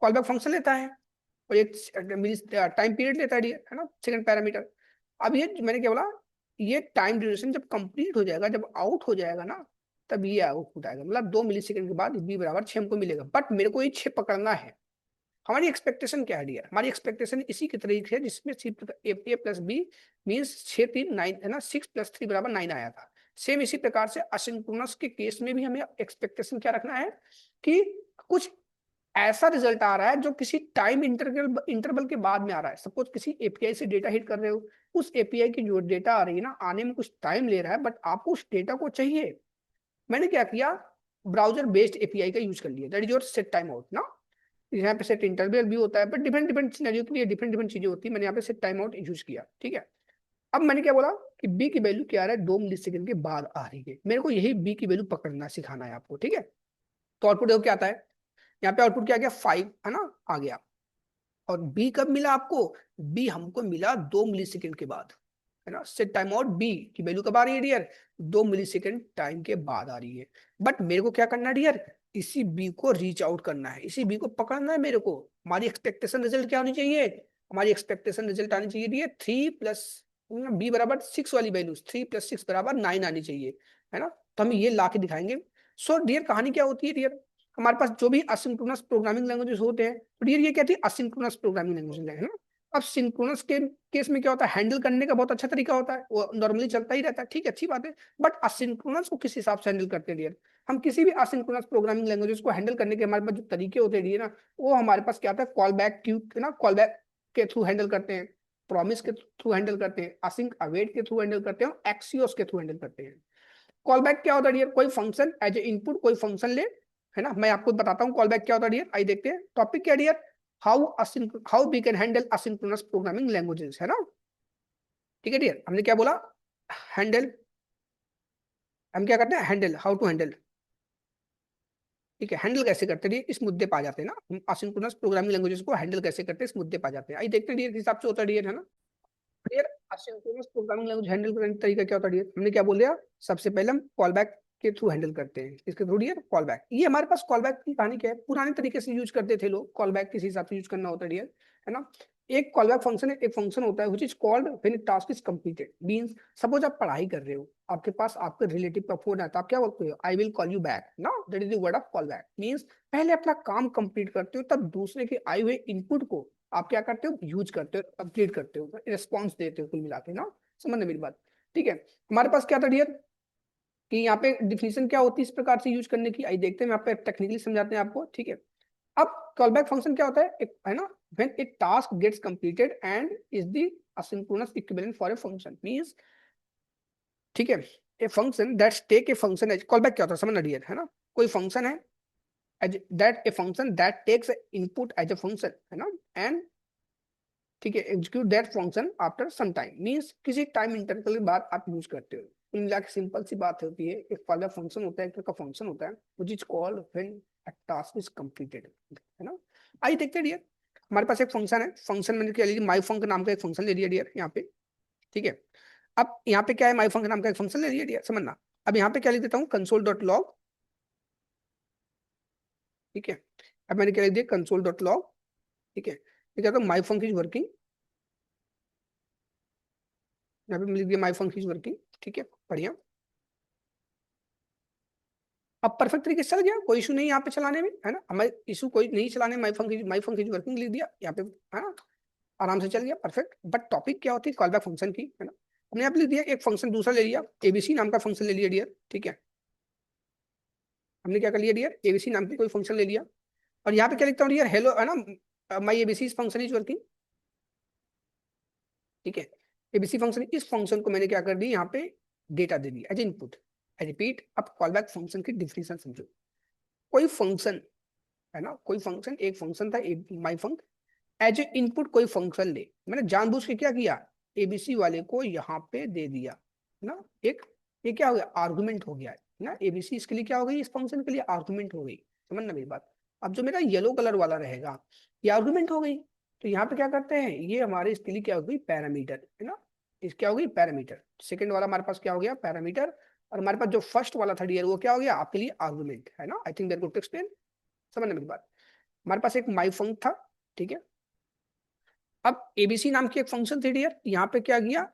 [SPEAKER 1] कॉल बैक फंक्शन लेता है और एक टाइम पीरियड लेता है डियर, है ना, सेकंड पैरामीटर। अब ये मैंने क्या बोला, ये टाइम ड्यूरेशन जब कंप्लीट हो जाएगा, जब आउट हो जाएगा ना, तब ये आउटपुट आएगा, मतलब 2 मिलीसेकंड के बाद बी बराबर 6 हमको मिलेगा। बट मेरे को ये 6 पकड़ना है। हमारी एक्सपेक्टेशन क्या है डियर, हमारी एक्सपेक्टेशन इसी के तरीके है जिसमें ए प्लस बी मीन्स 6 3 9 है ना, 6 + 3 = 9 आया था। सेम इसी प्रकार से असिंक्रोनस के केस में भी हमें एक्सपेक्टेशन क्या रखना है कि कुछ ऐसा रिजल्ट आ रहा है जो किसी टाइम इंटरवल के बाद में आ रहा है। सपोज किसी एपीआई से डेटा हिट कर रहे हो, उस एपीआई की जो डेटा आ रही है ना आने में कुछ टाइम ले रहा है, बट आपको उस डेटा को चाहिए। मैंने क्या किया, ब्राउजर बेस्ड एपीआई का यूज कर लिया, that is your set time out ना। यहाँ पे सेट इंटरवल भी होता है, बट डिफरेंट डिफरेंट सिनेरियो के लिए डिफरेंट डिफरेंट चीजें होती है। मैंने यहाँ पे सेट टाइम आउट यूज किया, ठीक है। अब मैंने क्या बोला कि बी की वैल्यू क्या आ रहा है, 2 मिलीसेकंड के बाद आ रही है। मेरे को यही बी की वैल्यू पकड़ना सिखाना है आपको, ठीक है। तो आउटपुट देखो क्या आता है, यहाँ पे आउटपुट क्या आ गया 5 है ना, आ गया। और बी कब मिला आपको, बी हमको मिला 2 मिलीसेकंड के बाद, है ना। सेट टाइम आउट बी की वैल्यू कब आ रही है डियर, 2 मिलीसेकंड टाइम के बाद आ रही है। बट मेरे को क्या करना है डियर, इसी बी को रीच आउट करना है, इसी बी को पकड़ना है मेरे को। हमारी एक्सपेक्टेशन रिजल्ट क्या होनी चाहिए, हमारी एक्सपेक्टेशन रिजल्ट आनी चाहिए डियर 3 प्लस बी बराबर 6 वाली वैल्यू, 3 + 6 = 9 आनी चाहिए, है ना। तो हम ये ला के दिखाएंगे। सो डियर कहानी क्या होती है डियर, हमारे पास जो भी असिंक्रोनस प्रोग्रामिंग लैंग्वेजेस होते हैं, तो डियर ये क्या थी असिंक्रोनस प्रोग्रामिंग लैंग्वेज है ना। अब सिंक्रोनस के केस में क्या होता है, हैंडल करने का बहुत अच्छा तरीका होता है, वो नॉर्मली चलता ही रहता है, ठीक है, अच्छी बात है। बट असिंक्रोनस को किस हिसाब से हैंडल करते हैं डियर, हम किसी भी असिंक्रोनस प्रोग्रामिंग लैंग्वेजेस को हैंडल करने के हमारे पास जो तरीके होते हैं डियर ना, वो हमारे पास क्या आता है, कॉल बैक क्यू ना, कॉल बैक के थ्रू हैंडल करते हैं, प्रॉमिस के थ्रू हैंडल करते हैं, असिंक अवेट के थ्रू हैंडल करते हैं, और एक्सियोस के थ्रू हैंडल करते हैं। कॉल बैक क्या होता है डियर, कोई फंक्शन एज ए इनपुट कोई फंक्शन ले, है ना। मैं आपको बताता हूँ कॉल बैक क्या होता है डियर, आइए देखते हैं टॉपिक क्या dear, how we can handle asynchronous programming languages, है ना। ठीक है डियर, हमने क्या बोला, हैंडल, हम क्या करते हैं हैंडल, हाउ टू हैंडल, ठीक है। हैंडल कैसे करते हैं इस मुद्दे पे आ जाते हैं ना, हम असिंक्रोनस प्रोग्रामिंग लैंग्वेजेस को हैंडल कैसे करते हैं इस मुद्दे पे आ जाते हैं। आइए देखते हैं डियर किस हिसाब से होता है डियर, है ना। Dear asynchronous programming language handle करने का तरीका क्या होता है डियर, हमने क्या बोल दिया, सबसे पहले हम कॉल बैक के थ्रू हैंडल करते हैं, इसके थ्रू डियर कॉल बैक। ये हमारे पास कॉल बैक की कहानी क्या है, पुराने तरीके से यूज करते थे लोग, कॉल बैक किस हिसाब से यूज करना होता है डियर, है ना। एक कॉल बैक फंक्शन है, एक फंक्शन होता है which is called when task is completed. Means suppose आप पढ़ाई कर रहे हो, आपके पास आपके रिलेटिव का फोन आता है, आप क्या बोलते हो, I will call you back ना, that is the word of call back. Means पहले अपना काम कंप्लीट करते हो, तब दूसरे के आए हुए इनपुट को आप क्या करते हो, यूज करते हो, कंप्लीट करते हो, रिस्पॉन्स देते हो, कुल मिला के ना, समझ मेरी बात, ठीक है। हमारे पास क्या था डियर कि यहाँ पे डिफिनेशन क्या होती है इस प्रकार से यूज करने की, आई देखते हैं, मैं आप टेक्निकली समझाते हैं आपको, ठीक है। अब कॉलबैक फंक्शन क्या होता है, एक है ना, when a task gets completed and is the asynchronous equivalent for a function means, ठीक है, a function that take a function as, callback क्या होता है समझना डियर, है ना। कोई फंक्शन है as that a function that takes input as a function, है ना, एंड ठीक है execute that function after some time, means किसी टाइम इंटरवल के बाद आप यूज करते हो। कुल मिला के सिंपल सी बात होती है, एक कॉल फंक्शन होता है, एक तरह का फंक्शन होता है which is called when a task is completed, है ना। आइए देखते हैं डियर, हमारे पास एक फंक्शन है, फंक्शन मैंने क्या लिया, माई फंक नाम का एक फंक्शन ले लिया डियर यहाँ पे, ठीक है। अब यहाँ पे क्या है, माई फंक नाम का एक फंक्शन ले लिया डियर, समझना। अब यहाँ पे क्या लिख देता हूँ, कंसोल डॉट लॉग, ठीक है। अब मैंने क्या लिख दिया, कंसोल डॉट लॉग, ठीक है। ये कहता हूँ माई फंक इज वर्किंग, यहाँ पे लिख दिया माई फंक्शन इज वर्किंग, ठीक है बढ़िया। अब परफेक्ट तरीके से चल गया, कोई इशू नहीं यहाँ पे चलाने में, है ना, हमें इशू कोई नहीं चलाने, माई फंक्शन इज वर्किंग लिख दिया यहाँ पे, है ना, आराम से चल गया परफेक्ट। बट टॉपिक क्या होती है, कॉल बैक फंक्शन की, है ना। हमने यहाँ पे लिख दिया एक फंक्शन दूसरा ले लिया, एबीसी नाम का फंक्शन ले लिया डियर, ठीक है। हमने क्या कर लिया डियर, एबीसी नाम की कोई फंक्शन ले लिया, और यहाँ पे क्या लिखता हूँ डियर, हेलो, है ना, माई एबीसी फंक्शन इज वर्किंग, ठीक है। एबीसी फंक्शन, इस फंक्शन को मैंने क्या कर दी यहाँ पे डेटा दे दिया एज इनपुट। आई रिपीट, अब कॉल बैक फंक्शन की डिफिनेशन समझो। कोई फंक्शन, है ना, कोई फंक्शन, एक फंक्शन था माई फंक, एज ए इनपुट कोई फंक्शन ले, मैंने जानबूझ के क्या किया, एबीसी वाले को यहाँ पे दे दिया, है ना, एक, ये क्या हो गया, आर्गुमेंट हो गया है ना, एबीसी इसके लिए क्या हो गई, इस फंक्शन के लिए आर्गुमेंट हो गई, समझना मेरी बात। अब जो मेरा येलो कलर वाला रहेगा, ये आर्गुमेंट हो गई, तो यहाँ पे क्या करते हैं, ये हमारे इसके लिए क्या हो गई, पैरामीटर, है ना, इस क्या हो गई पैरामीटर, सेकंड वाला हमारे पास क्या हो गया पैरामीटर, और हमारे पास जो फर्स्ट वाला था डियर वो क्या हो गया आपके लिए आर्गुमेंट, है ना। I think that good to explain, समझना मेरी बात। हमारे पास एक माई फंक था, ठीक है। अब एबीसी नाम की एक फंक्शन थी डियर, यहाँ पे क्या किया,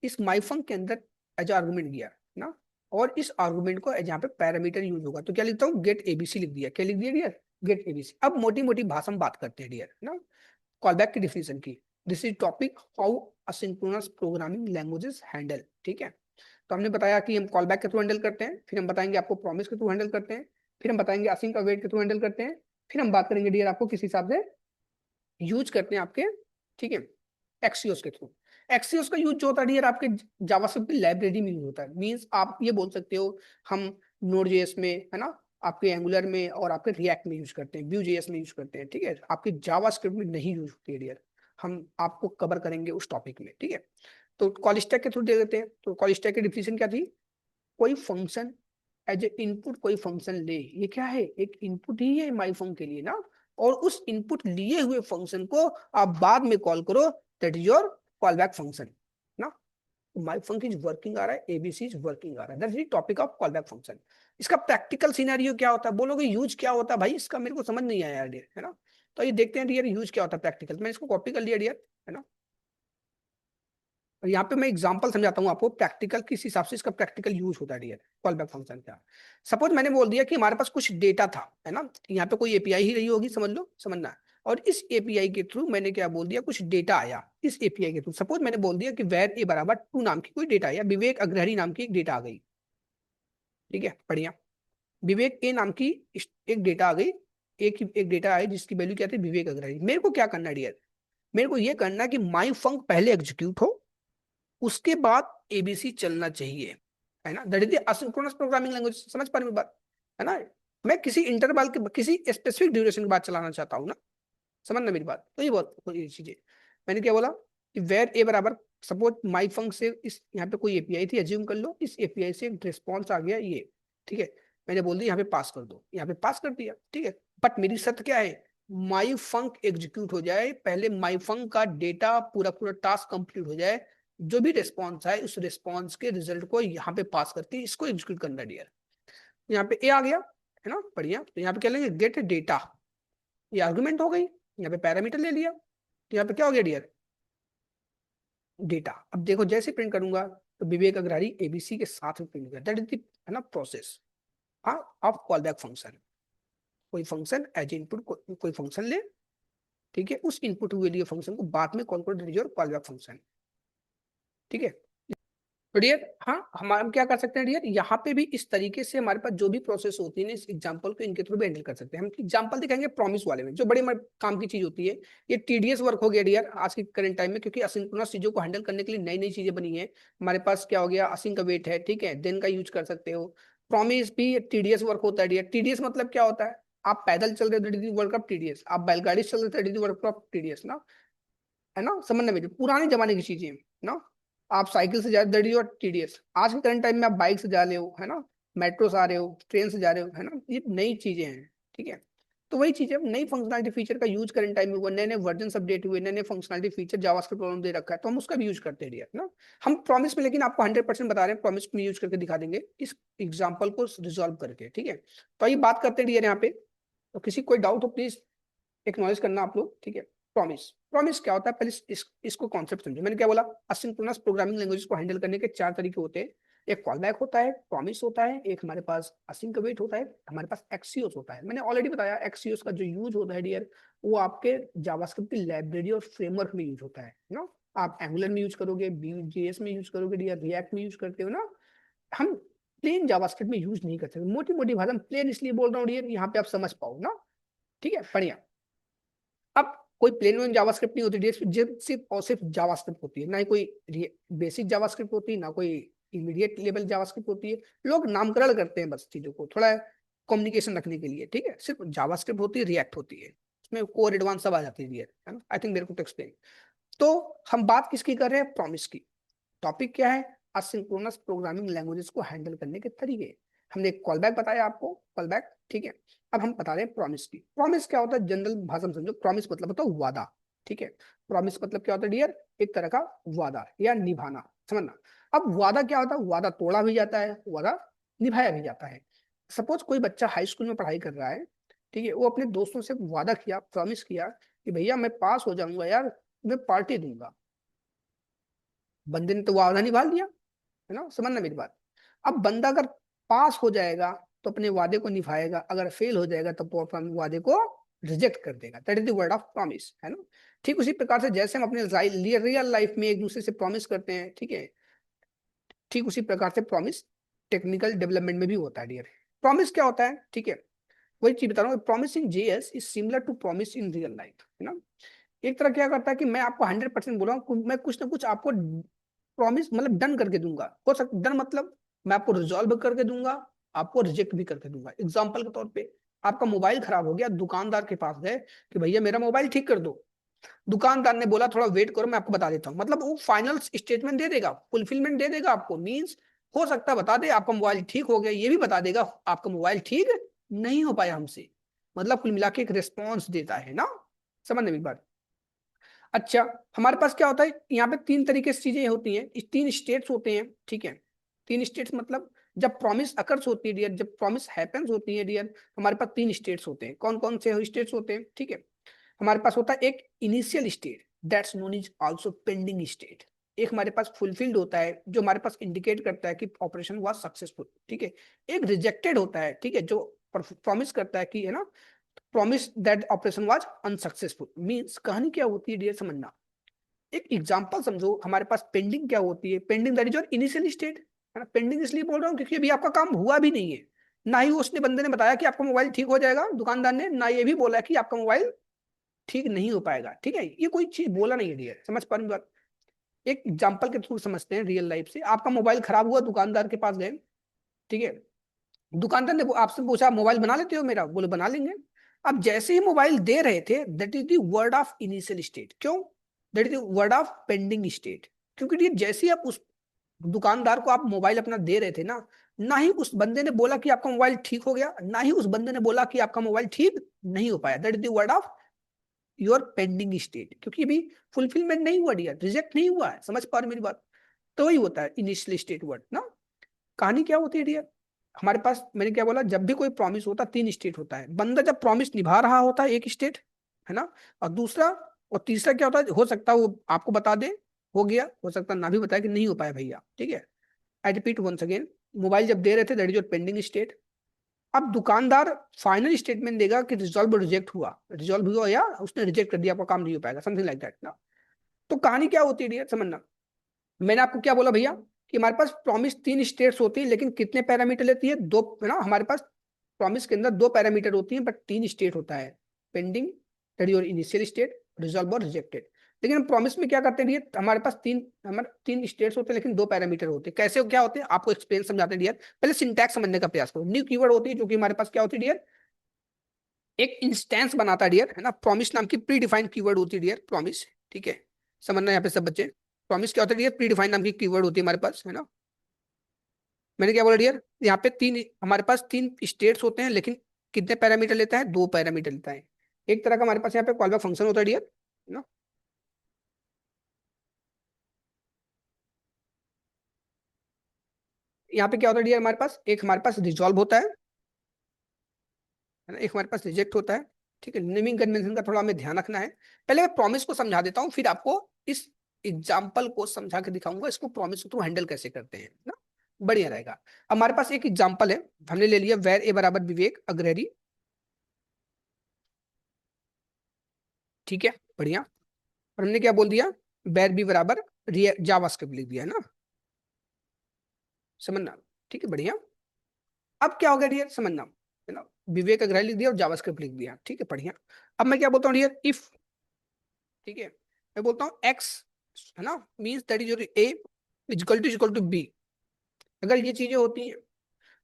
[SPEAKER 1] इस माई फंक के अंदर एज आर्गुमेंट दिया ना, और इस आर्गुमेंट को यहाँ पे पैरामीटर यूज होगा, तो क्या लिखता हूँ, गेट एबीसी लिख दिया, क्या लिख दिया डियर, गेट एबीसी। अब मोटी मोटी भाषा में बात करते हैं डियर ना, कॉल बैक की डिफिनेशन की। This is topic how asynchronous programming languages handle, ठीक है। तो हमने बताया कि हम कॉल बैक के थ्रू हैंडल करते हैं, फिर हम बताएंगे आपको प्रॉमिस के थ्रू हैंडल करते हैं, फिर हम बताएंगे असिंक अवेट के थ्रू हैंडल करते हैं, फिर हम बात करेंगे डियर आपको किस हिसाब से यूज करते हैं आपके, ठीक है, एक्सियोस के थ्रू। एक्सियोस का यूज जो होता है डियर आपके जावास्क्रिप्ट की लाइब्रेरी में यूज होता है, मींस आप ये बोल सकते हो हम नोड जेएस में, है ना, आपके एंगुलर में और आपके रिएक्ट में यूज करते हैं, व्यू जेएस में यूज करते हैं, ठीक है, आपके जावास्क्रिप्ट में नहीं यूज होती है डियर, हम आपको कवर करेंगे उस टॉपिक में, ठीक है। तो कॉल स्टैक के थ्रू दे देते हैं, तो कॉल स्टैक की डिफिनेशन क्या थी, कोई फंक्शन एज ए इनपुट कोई फंक्शन ले, ये क्या है, एक इनपुट ही है माई फंक्शन के लिए ना, और उस इनपुट लिए हुए फंक्शन को आप बाद में कॉल करो, that is your call back function ना। माई फंक्शन इज वर्किंग आ रहा है, एबीसी इज वर्किंग आ रहा है, that is topic of call back function. इसका प्रैक्टिकल सिनेरियो क्या होता है, बोलोगे यूज क्या होता है भाई इसका, मेरे को समझ नहीं आया यार डियर, है ना। तो ये देखते हैं डियर यूज क्या होता है प्रैक्टिकल, मैं इसको कॉपी कर लिया डियर, है ना। और यहाँ पे मैं एग्जांपल समझाता हूँ आपको प्रैक्टिकल किस हिसाब से इसका प्रैक्टिकल यूज होता है डियर, कॉल बैक फंक्शन का। सपोज मैंने बोल दिया कि हमारे पास कुछ डेटा था, है ना, यहाँ पे कोई एपीआई ही रही होगी, समझ लो, समझना है। और इस एपीआई के थ्रू मैंने क्या बोल दिया, कुछ डेटा आया इस एपीआई के थ्रू, सपोज मैंने बोल दिया कि वेर ए बराबर 2 नाम की कोई डेटा आया, विवेक अग्रहरी नाम की एक डेटा आ गई, ठीक है बढ़िया। विवेक ए नाम की एक डेटा आ गई, एक डेटा आई जिसकी वैल्यू क्या थी, विवेक अग्रहरी। मेरे को क्या करना है डियर, मेरे को ये करना है कि माई फंक पहले एग्जीक्यूट हो, उसके बाद एबीसी चलना चाहिए, है ना, that is the asynchronous programming language, समझ पा रहे हो बात, है ना। मैं किसी इंटरवल के किसी स्पेसिफिक ड्यूरेशन के बाद चलाना चाहता हूँ ना, समझना मेरी बात, तो ये बहुत ये चीजें। मैंने क्या बोला कि वेर ए बराबर, सपोज माई फंक से इस यहाँ पे कोई एपीआई थी, एज्यूम कर लो इस एपीआई से एक रिस्पॉन्स आ गया ये, ठीक है। मैंने बोल दिया यहाँ पे पास कर दो, यहाँ पे पास कर दिया, ठीक है। बट मेरी शर्त क्या है, माई फंक एग्जीक्यूट हो जाए पहले, माई फंक का डेटा पूरा पूरा टास्क कंप्लीट हो जाए, जो भी रिस्पॉन्स है उस रिस्पॉन्स के रिजल्ट को यहाँ पे पास करती है, इसको एग्जीक्यूट करना डियर। यहाँ पे ए आ गया, है ना बढ़िया, तो यहाँ पे क्या लेंगे, गेट डेटा, ये आर्गुमेंट हो गई, यहाँ पे पैरामीटर ले लिया, तो यहाँ पे क्या हो गया डियर, डेटा। अब देखो जैसे प्रिंट करूंगा तो विवेक अग्रहरी एबीसी के साथ में प्रिंट कर, दैट इज है ना प्रोसेस हाँ ऑफ कॉल बैक फंक्शन। कोई फंक्शन एज इनपुट कोई फंक्शन ले, ठीक है, उस इनपुट हुए लिए फंक्शन को बाद में कॉल करो, that is your call back function, ठीक है। तो डियर हाँ हम क्या कर सकते हैं डियर, यहाँ पे भी इस तरीके से हमारे पास जो भी प्रोसेस होती है ना, इस एग्जांपल को इनके थ्रू भी हैंडल कर सकते हैं। हम एग्जांपल दिखाएंगे प्रॉमिस वाले में, जो बड़े काम की चीज होती है, ये टीडीएस वर्क हो गया डियर आज के करंट टाइम में, क्योंकि असिंक्रोनस चीजों को हैंडल करने के लिए नई नई चीजें बनी है। हमारे पास क्या हो गया, असिंक अवेट है, ठीक है, दिन का यूज कर सकते हो। प्रॉमिस भी टीडीएस वर्क होता है डियर। टीडीएस मतलब क्या होता है, आप पैदल चल रहे हो वर्क ऑफ टीडीएस, आप बैलगाड़ी से चल रहे हो वर्क ऑफ टीडीएस ना, है ना, समझने में पुराने जमाने की चीजें ना। आप साइकिल से जा रहे हो टीडीएस, आज के करंट टाइम में आप बाइक से जा रहे हो, है ना, मेट्रो से आ रहे हो, ट्रेन से जा रहे हो, है ना, ये नई चीजें हैं, ठीक है। तो वही चीजें, नई फंक्शनलिटी फीचर का यूज करंट टाइम में हुआ, नए नए वर्जन अपडेट हुए, नए नए फंक्शनलिटी फीचर जावास्क्रिप्ट प्रॉब्लम दे रखा है, तो हम उसका भी यूज करते हैं ना। हम प्रॉमिस में, लेकिन आपको 100% बता रहे हैं, प्रॉमिस में यूज करके दिखा देंगे इस एग्जाम्पल को रिजॉल्व करके, ठीक है। तो ये बात करते हैं डियर यहाँ पे, तो किसी कोई डाउट हो प्लीज एक्नॉलेज करना आप लोग, ठीक है। प्रॉमिस, प्रॉमिस क्या होता है, पहले इसको कॉन्सेप्ट समझो। मैंने क्या बोला, असिंक्रोनस प्रोग्रामिंग लैंग्वेजेस को हैंडल करने के 4 तरीके होते हैं। एक कॉल बैक होता है, प्रॉमिस होता है, एक हमारे पास असिंक अवेट होता है, हमारे पास एक्सियोस होता है। मैंने ऑलरेडी बताया एक्सियोस का जो यूज होता है डियर, वो आपके जावास्क्रिप्ट की लाइब्रेरी और फ्रेमवर्क में यूज होता है ना। आप एंगुलर में यूज करोगे, Vue.js में यूज करोगे डियर, रिएक्ट में यूज करते हो ना। हम प्लेन जावास्क्रिप्ट में यूज नहीं करते, मोटी मोटी भाषा में प्लेन इसलिए बोल रहा हूँ डियर, यहाँ पे आप समझ पाओ ना। ठीक है, बढ़िया। अब कोई प्लेन वन जावास्क्रिप्ट नहीं होती डियर, सिर्फ और सिर्फ जावास्क्रिप्ट होती है, ना ही कोई बेसिक जावास्क्रिप्ट होती है, ना कोई इमीडिएट लेवल जावास्क्रिप्ट होती है। लोग नामकरण करते हैं बस चीजों को थोड़ा कम्युनिकेशन रखने के लिए। ठीक है, सिर्फ जावास्क्रिप्ट होती है, रिएक्ट होती है, इसमें कोर एडवांस सब आ जाती है डियर, है ना। आई थिंक मेरे को तो एक्सप्लेन। तो हम बात किसकी कर रहे हैं, प्रॉमिस की। टॉपिक क्या है, असिंक्रोनस प्रोग्रामिंग लैंग्वेजेस को हैंडल करने के तरीके। हमने एक कॉल बैक बताया आपको, कॉल बैक, ठीक है। अब हम बता रहे हैं प्रॉमिस की। प्रॉमिस क्या होता है, जनरल भाषा में समझो, प्रॉमिस मतलब होता है वादा। ठीक है, प्रॉमिस मतलब क्या होता है डियर, एक तरह का वादा या निभाना, समझना। अब वादा क्या होता है, वादा तोड़ा भी जाता है, वादा निभाया भी जाता है। सपोज कोई बच्चा हाई स्कूल में पढ़ाई कर रहा है, ठीक है, वो अपने दोस्तों से वादा किया, प्रॉमिस किया कि भैया मैं पास हो जाऊंगा यार, मैं पार्टी दूंगा। बंदे ने तो वादा निभा लिया, है ना, समझना मेरी बात। अब बंदा अगर पास हो जाएगा तो अपने वादे को निभाएगा, अगर फेल हो जाएगा तो वो अपने वादे को रिजेक्ट कर देगा। That is the word of promise, है ना। ठीक उसी प्रकार से जैसे हम अपने रियल लाइफ में एक दूसरे से प्रॉमिस करते हैं, ठीक है, ठीक उसी प्रकार से प्रॉमिस टेक्निकल डेवलपमेंट में भी होता है डियर। प्रॉमिस क्या होता है, ठीक है, वही चीज बता रहा हूँ, promise in JS is similar to promise in real life, है ना। एक तरह क्या करता है कि मैं आपको 100% बोल रहा हूँ, मैं कुछ ना कुछ आपको प्रॉमिस मतलब डन करके दूंगा। हो सकता डन मतलब मैं आपको रिजॉल्व करके दूंगा, आपको रिजेक्ट भी करके दूंगा। एग्जाम्पल के तौर पे आपका मोबाइल खराब हो गया, दुकानदार के पास गए कि भैया मेरा मोबाइल ठीक कर दो। दुकानदार ने बोला थोड़ा वेट करो मैं आपको बता देता हूँ, मतलब वो फाइनल स्टेटमेंट दे देगा, फुलफिलमेंट दे देगा आपको। मीन्स हो सकता है बता दे आपका मोबाइल ठीक हो गया, ये भी बता देगा आपका मोबाइल ठीक नहीं हो पाया हमसे। मतलब कुल मिला के एक रिस्पॉन्स देता है ना, समझने में बात। अच्छा, हमारे पास क्या होता है, यहाँ पे 3 तरीके से चीजें होती हैं, 3 स्टेट्स होते हैं, ठीक है। 3 स्टेट्स मतलब जब प्रॉमिस अकर्स होती है डियर, जब प्रॉमिस हैपेंस होती है डियर, हमारे पास 3 स्टेट्स होते हैं। कौन कौन से स्टेट्स होते हैं, ठीक है। हमारे पास होता है एक initial state, that's known is also pending state. एक हमारे पास फुलफिल्ड होता है, जो हमारे पास इंडिकेट करता है कि ऑपरेशन हुआ सक्सेसफुल, ठीक है। एक रिजेक्टेड होता है, ठीक है, जो प्रॉमिस करता है कि, है ना, promise that operation was unsuccessful. Means कहानी क्या होती है डियर, समझना। एक एग्जांपल समझो, हमारे पास पेंडिंग क्या होती है, pending that is your initial state, है ना। पेंडिंग इसलिए बोल रहा हूँ क्योंकि अभी आपका काम हुआ भी नहीं है, ना ही उसने बंदे ने बताया कि आपका मोबाइल ठीक हो जाएगा, दुकानदार ने ना ये भी बोला कि आपका मोबाइल ठीक नहीं हो पाएगा। ठीक है, ये कोई चीज बोला नहीं है डियर, समझ पा रही बात। एक एग्जांपल के थ्रू समझते हैं रियल लाइफ से। आपका मोबाइल खराब हुआ, दुकानदार के पास गए, ठीक है। दुकानदार ने आपसे पूछा मोबाइल बना लेते हो मेरा, बोले बना लेंगे। अब जैसे ही मोबाइल दे रहे थे, that is the word of initial state. क्यों, that is the word of pending state, क्योंकि ये जैसे ही आप उस दुकानदार को आप मोबाइल अपना दे रहे थे ना ही उस बंदे ने बोला कि आपका मोबाइल ठीक हो गया, ना ही उस बंदे ने बोला कि आपका मोबाइल ठीक नहीं हो पाया। That is the word of your pending state, क्योंकि अभी फुलफिलमेंट नहीं हुआ डियर, रिजेक्ट नहीं हुआ है, समझ पा रहे मेरी बात। तो वही होता है इनिशियल स्टेट वर्ड ना। कहानी क्या होती है डियर, हमारे पास मैंने क्या बोला, जब भी कोई प्रॉमिस होता है 3 स्टेट होता है। बंदा जब प्रॉमिस निभा रहा होता है एक स्टेट, है ना, और दूसरा और तीसरा क्या होता है, हो सकता है वो आपको बता दे हो गया, हो सकता है ना भी बताए कि नहीं हो पाया भैया, ठीक है। I repeat once again, mobile जब दे रहे थे that is your pending state. अब दुकानदार फाइनल स्टेटमेंट देगा कि रिजॉल्व रिजेक्ट हुआ, रिजॉल्व हुआ या उसने रिजेक्ट कर दिया, आपका काम नहीं हो पाएगा, समथिंग लाइक दैट ना। तो कहानी क्या होती है डियर, समझना। मैंने आपको क्या बोला भैया कि हमारे पास प्रॉमिस 3 स्टेट्स होती है, लेकिन कितने पैरामीटर लेती है, 2, है ना। हमारे पास प्रॉमिस के अंदर 2 पैरामीटर होती हैं, बट 3 स्टेट होता है, pending that your initial state, resolve और रिजेक्टेड। लेकिन हम प्रॉमिस में क्या करते हैं डियर, हमारे पास हमारे 3 स्टेट्स होते हैं, लेकिन 2 पैरामीटर होते हैं। कैसे क्या होते हैं आपको एक्सप्लेन समझाते हैं डियर। पहले सिंटैक्स समझने का प्रयास करो। न्यू कीवर्ड होती है जो कि हमारे पास क्या होती है डियर, एक इंस्टेंस बनाता है डियर, है ना। प्रॉमिस नाम की प्री डिफाइंड कीवर्ड होती है डियर, प्रॉमिस, ठीक है। समझना यहाँ पे सब बच्चे, प्रॉमिस क्या होता है डियर, प्री डिफाइंड नाम की कीवर्ड होती है हमारे पास, है ना। मैंने क्या बोला डियर, यहाँ पे हमारे पास 3 स्टेट्स होते हैं, लेकिन कितने पैरामीटर लेता है, 2 पैरामीटर लेता है। एक तरह का हमारे पास यहाँ पे कॉलबैक फंक्शन होता है डियर, है ना। यहाँ पे क्या होता है डियर, हमारे पास एक हमारे पास रिजॉल्व होता है ना, एक हमारे पास रिजेक्ट होता है, ठीक है, नेमिंग कन्वेंशन का थोड़ा हमें ध्यान रखना है। पहले मैं प्रॉमिस को समझा देता हूँ, फिर आपको इस एग्जाम्पल को समझा के दिखाऊंगा इसको प्रॉमिस के थ्रू हैंडल कैसे करते हैं ना, बढ़िया रहेगा। हमारे पास एक एग्जाम्पल है, हमने ले लिया वेर ए बराबर विवेक अग्रहरी, ठीक है, बढ़िया। और हमने क्या बोल दिया, वेर बी बराबर जावास्क्रिप्ट लिख दिया है ना, समझना, ठीक है, बढ़िया। अब क्या हो गया डियर, समझना है ना, विवेक अग्रवाल लिख दिया और जावास्क्रिप्ट लिख दिया, ठीक है, बढ़िया। अब मैं क्या बोलता हूँ डियर, इफ, ठीक है, मैं बोलता हूँ एक्स है ना, means that is A equal to B. अगर ये चीजें होती हैं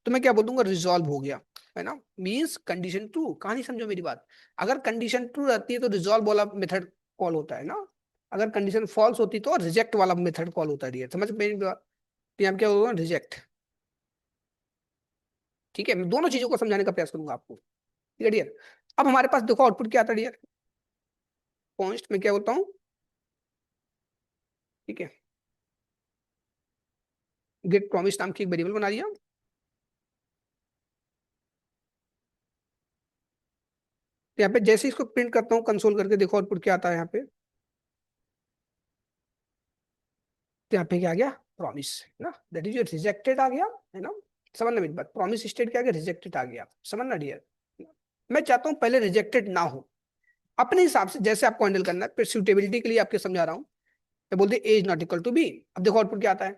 [SPEAKER 1] तो मैं क्या बोल दूंगा, रिजॉल्व हो गया, है ना, मीन्स कंडीशन ट्रू। कहानी समझो मेरी बात, अगर कंडीशन ट्रू रहती है तो रिजॉल्व वाला मेथड कॉल होता है ना, अगर कंडीशन फॉल्स होती तो रिजेक्ट वाला मेथड कॉल होता है डियर, समझ मेरी बात। तो यहाँ क्या होगा, रिजेक्ट, ठीक है, मैं दोनों चीजों को समझाने का प्रयास करूंगा आपको, ठीक है डियर। अब हमारे पास देखो आउटपुट क्या आता है डियर, कॉन्स्ट में क्या होता हूँ, ठीक है, गेट प्रॉमिस नाम की एक वेरिएबल बना दिया। तो यहाँ पे जैसे इसको प्रिंट करता हूँ कंसोल करके, देखो आउटपुट क्या आता है यहाँ पे, तो यहाँ पे क्या आ गया, प्रॉमिस, है ना, दैट इज रिजेक्टेड आ गया, है ना, समझना मेरी बात, प्रॉमिस स्टेट क्या आ गया, रिजेक्टेड आ गया, समझना डियर। मैं चाहता हूँ पहले रिजेक्टेड ना हो, अपने हिसाब से जैसे आपको हैंडल करना है, फिर सुटेबिलिटी के लिए आपके समझा रहा हूँ। मैं बोलते as not equal to B, अब देखो आउटपुट क्या आता है,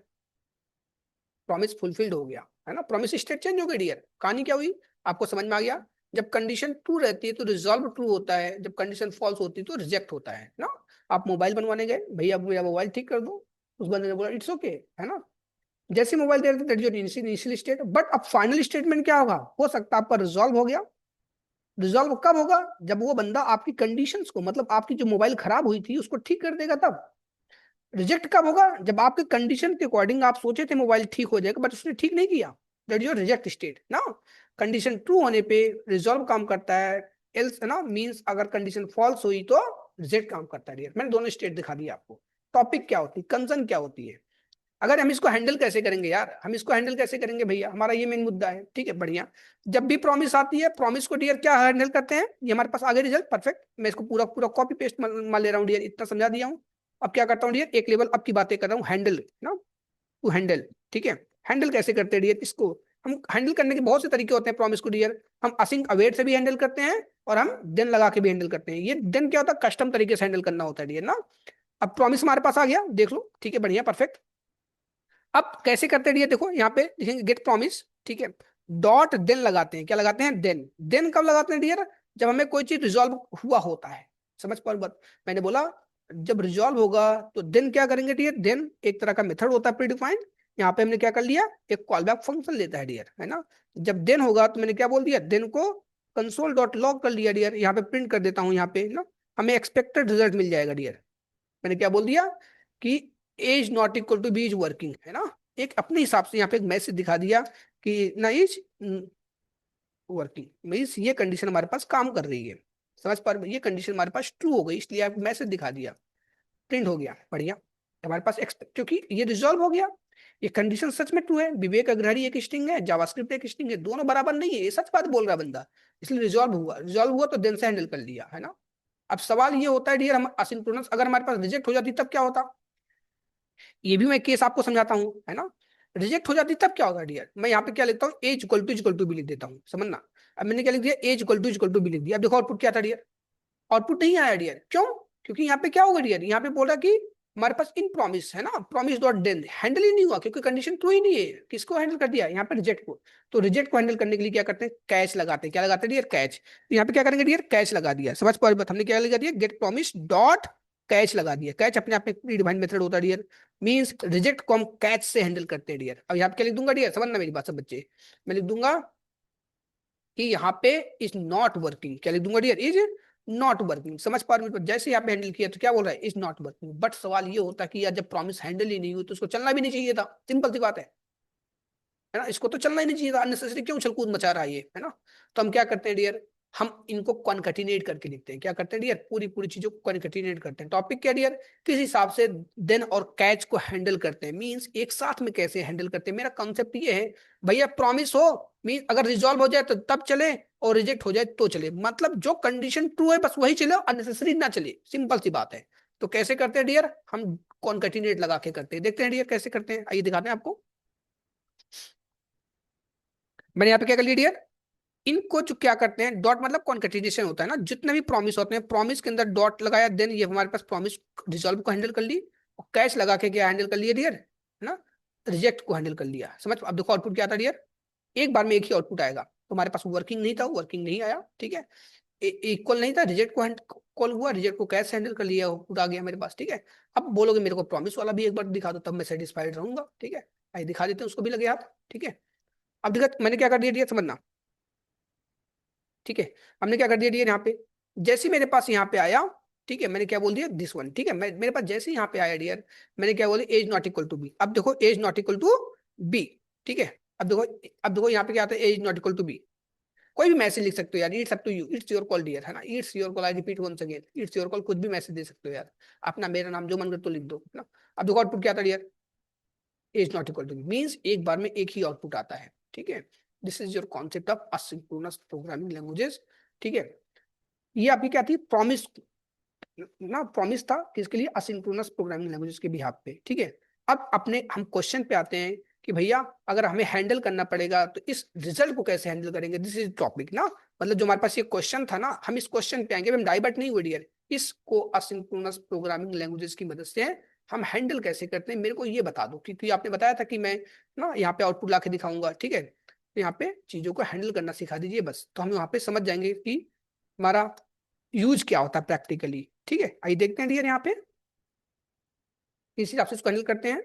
[SPEAKER 1] प्रॉमिस फुलफिल्ड हो गया, है ना, प्रॉमिस स्टेट चेंज हो गई डियर। कहानी क्या हुई, आपको समझ में आ गया, जब कंडीशन ट्रू रहती है तो रिजॉल्व ट्रू होता है, जब कंडीशन फॉल्स होती है तो रिजेक्ट होता है ना। आप मोबाइल बनवाने गए, भैया मेरा मोबाइल ठीक कर दो, उस बंदे ने बोला इट्स ओके, है ना, जैसे मोबाइल दे रहे थे इनिशियल स्टेट, बट अब फाइनल स्टेटमेंट क्या होगा, हो सकता है आपका रिजॉल्व हो गया। रिजॉल्व कब होगा, जब वो बंदा आपकी कंडीशंस को, मतलब आपकी जो मोबाइल खराब हुई थी उसको ठीक कर देगा तब। रिजेक्ट कब होगा, जब आपके कंडीशन के अकॉर्डिंग आप सोचे थे मोबाइल ठीक हो जाएगा बट उसने ठीक नहीं किया, दैट योर रिजेक्ट स्टेट ना। कंडीशन ट्रू होने पे रिजॉल्व काम करता है, एल्स है ना, मींस अगर कंडीशन फॉल्स हुई तो रिजेक्ट काम करता है। मैंने दोनों स्टेट दिखा दिया आपको। टॉपिक क्या होती है, कंसर्न क्या होती है, अगर हम इसको हैंडल कैसे करेंगे यार, हम इसको हैंडल कैसे करेंगे भैया, हमारा ये मेन मुद्दा है, ठीक है, बढ़िया। जब भी प्रॉमिस आती है, प्रॉमिस को डियर क्या हैंडल करते हैं, ये हमारे पास आगे रिजल्ट परफेक्ट, मैं इसको पूरा पूरा कॉपी पेस्ट मान ले रहा हूँ डियर, इतना समझा दिया हूँ। अब क्या करता हूँ डियर, एक लेवल अब की बातें कर रहा हूँ, हैंडल ना, टू हैंडल, ठीक है। हैंडल कैसे करते हैं डियर इसको, हम हैंडल करने के बहुत से तरीके होते हैं प्रॉमिस को डियर, हम असिंक अवेट से भी हैंडल करते हैं और हम देन लगा के भी हैंडल करते हैं। ये देन क्या होता है, कस्टम तरीके से हैंडल करना होता है डियर ना। अब प्रॉमिस हमारे पास आ गया, देख लो, ठीक है, बढ़िया, परफेक्ट। अब कैसे करते हैं, देखो यहाँ पे लिखेंगे गेट प्रॉमिस, ठीक है, डॉट देन लगाते हैं, क्या लगाते हैं, देन। देन कब लगाते हैं डियर, जब हमें कोई चीज रिजॉल्व हुआ होता है, समझ पा बात, मैंने बोला जब रिजॉल्व होगा तो देन क्या करेंगे डियर, देन एक तरह का मेथड होता है प्रीडिफाइंड, यहाँ पे हमने क्या कर लिया, एक कॉल बैक फंक्शन लेता है डियर, है ना। जब देन होगा तो मैंने क्या बोल दिया, देन को कंसोल डॉट लॉग कर लिया डियर, यहाँ पे प्रिंट कर देता हूँ, यहाँ पे ना हमें एक्सपेक्टेड रिजल्ट मिल जाएगा डियर। मैंने क्या बोल दिया कि as not equal to B is working, है ना, एक अपने हिसाब से यहाँ पे एक मैसेज दिखा दिया कि ना इज वर्किंग, मीन्स ये कंडीशन हमारे पास काम कर रही है, समझ पा रहे हो? ये कंडीशन हमारे पास ट्रू हो गई, इसलिए आप मैसेज दिखा दिया, प्रिंट हो गया, बढ़िया। हमारे पास एक्सपेक्ट, क्योंकि ये रिजॉल्व हो गया, ये कंडीशन सच में ट्रू है, विवेक अग्रहरी एक स्ट्रिंग है, जावास्क्रिप्ट एक स्ट्रिंग है, दोनों बराबर नहीं है, ये सच बात बोल रहा है बंदा, इसलिए रिजॉल्व हुआ, रिजॉल्व हुआ तो देन से हैंडल कर लिया, है ना। अब सवाल ये होता है डियर, हम असिंक्रोनस अगर हमारे पास रिजेक्ट हो जाती तब क्या होता, ये भी मैं केस आपको समझाता हूँ, है ना। रिजेक्ट हो जाती तब क्या होगा डियर, मैं यहाँ पे क्या लिखता हूँ, एज इक्वल टू बी लिख देता हूँ, समझना। अब मैंने क्या लिख दिया, एज इक्वल टू बी लिख दिया, अब देखो आउटपुट क्या था डियर, आउटपुट नहीं आया डियर, क्यों, क्योंकि यहाँ पे क्या होगा डियर, यहाँ पे बोला कि हमारे पास इन प्रॉमिस है ना, प्रॉमिस डॉट देन हैंडल ही नहीं हुआ, क्योंकि कंडीशन ट्रू ही नहीं है, किसको हैंडल कर दिया, यहाँ पे रिजेक्ट को। तो रिजेक्ट को हैंडल करने के लिए क्या करते हैं, कैच लगाते हैं, क्या लगाते हैं डियर, कैच। तो यहाँ पे क्या करेंगे डियर, कैच लगा दिया, समझ पा रहे, हमने क्या लगा दिया, गेट प्रॉमिस डॉट कैच लगा दिया, कैच अपने आप में प्रीडिफाइंड मेथड होता है डियर, मींस रिजेक्ट को हम कैच से हैंडल करते हैं डियर। अब यहाँ पे क्या लिख दूंगा डियर, समझना मेरी बात सब बच्चे, मैं लिख दूंगा कि यहाँ पे इज नॉट वर्किंग, क्या लिख दूंगा डियर, इज नॉट वर्किंग, समझ पा रहे हो, जैसे यहाँ पे हैंडल किया तो क्या बोल रहा है, इज नॉट वर्किंग। बट सवाल ये होता है कि यार जब प्रॉमिस हैंडल ही नहीं हुई तो उसको चलना भी नहीं चाहिए था, सिंपल सी बात है ना, इसको तो चलना ही नहीं चाहिए था, अननेसेसरी क्यों उछल कूद मचा रहा है ये, है ना। तो हम क्या करते हैं डियर, हम इनको कॉन्कैटिनेट करके लिखते हैं, क्या करते हैं डियर, पूरी पूरी चीजों को कॉन्कैटिनेट करते हैं। टॉपिक क्या डियर, किस हिसाब से देन और कैच को हैंडल करते हैं, मींस एक साथ में कैसे हैंडल करते हैं। मेरा कॉन्सेप्ट ये है, भैया प्रॉमिस हो मीन अगर रिजॉल्व हो जाए तो तब चले और रिजेक्ट हो जाए तो चले, मतलब जो कंडीशन ट्रू है बस वही चले, अननेसेसरी ना चले, सिंपल सी बात है। तो कैसे करते हैं डियर, हम कॉन्केटिनेट लगा के करते हैं, देखते हैं डियर कैसे करते हैं, आइए दिखाते हैं आपको। मैंने यहाँ पे क्या कर लिया डियर, इनको जो क्या करते हैं, डॉट मतलब कॉन्केटिनेशन होता है ना, जितने भी प्रॉमिस होते हैं प्रॉमिस के अंदर डॉट लगाया, देन ये हमारे पास प्रॉमिस रिजॉल्व को हैंडल कर ली, और कैश लगा के क्या हैंडल कर लिया डियर, है ना, रिजेक्ट को हैंडल कर लिया। समझ, अब देखो आउटपुट क्या था डियर, एक बार में एक ही आउटपुट आएगा, तो हमारे पास वर्किंग नहीं था, वर्किंग नहीं आया, ठीक है, इक्वल नहीं था, रिजेक्ट को कॉल हुआ, रिजेक्ट को कैश हैंडल कर लिया, आउटपुट आ गया मेरे पास, ठीक है। अब बोलोगे मेरे को प्रॉमिस वाला भी एक बार दिखा दो तब मैं सेटिस्फाइड रहूंगा, ठीक है, आइए दिखा देते हैं, उसको भी लगे हाथ, ठीक है। अब देखा मैंने क्या कर दिया डियर, समझना, ठीक है। हमने क्या कर दिया डियर, यहाँ पे जैसे मेरे पास यहाँ पे आया, ठीक है, मैंने क्या बोल दिया दिस वन, ठीक है, मेरे पास जैसे ही यहाँ पे आया डियर, मैंने क्या बोला as not equal to B. अब देखो as not equal to B, ठीक है। अब देखो यहाँ पे क्या आता है, as not equal to B, कोई भी मैसेज लिख सकते हो यार, it's up to you, it's your call dear, है ना, it's your call, I repeat once again, it's your call, कुछ भी मैसेज दे सकते हो यार, अपना मेरा नाम जो मन कर तो लिख दो ना। अब देखो आउटपुट क्या था dear, is not equal to means एक बार में एक ही आउटपुट आता है, ठीक है। This is your concept of asynchronous programming languages, ठीक है। ये आपकी क्या थी, प्रॉमिस ना, प्रॉमिस था किसके लिए, असिंक्रोनस प्रोग्रामिंग लैंग्वेजेस के बिहाफ पे, ठीक है। अब अपने हम क्वेश्चन पे आते हैं कि भैया अगर हमें हैंडल करना पड़ेगा तो इस रिजल्ट को कैसे हैंडल करेंगे, दिस इज टॉपिक ना, मतलब जो हमारे पास ये क्वेश्चन था ना, हम इस क्वेश्चन पे आएंगे, हम डाइवर्ट नहीं हुए डियर, इसको असिंक्रोनस प्रोग्रामिंग लैंग्वेजेस की मदद से हम हैंडल कैसे करते हैं, मेरे को ये बता दो, क्योंकि आपने बताया था कि मैं ना यहाँ पे आउटपुट ला के दिखाऊंगा, ठीक है, तो यहाँ पे चीजों को हैंडल करना सिखा दीजिए बस, तो हम यहाँ पे समझ जाएंगे कि हमारा यूज क्या होता है प्रैक्टिकली, ठीक है। आइए देखते हैं डियर यहाँ पे किस हिसाब से इसको हैंडल करते हैं।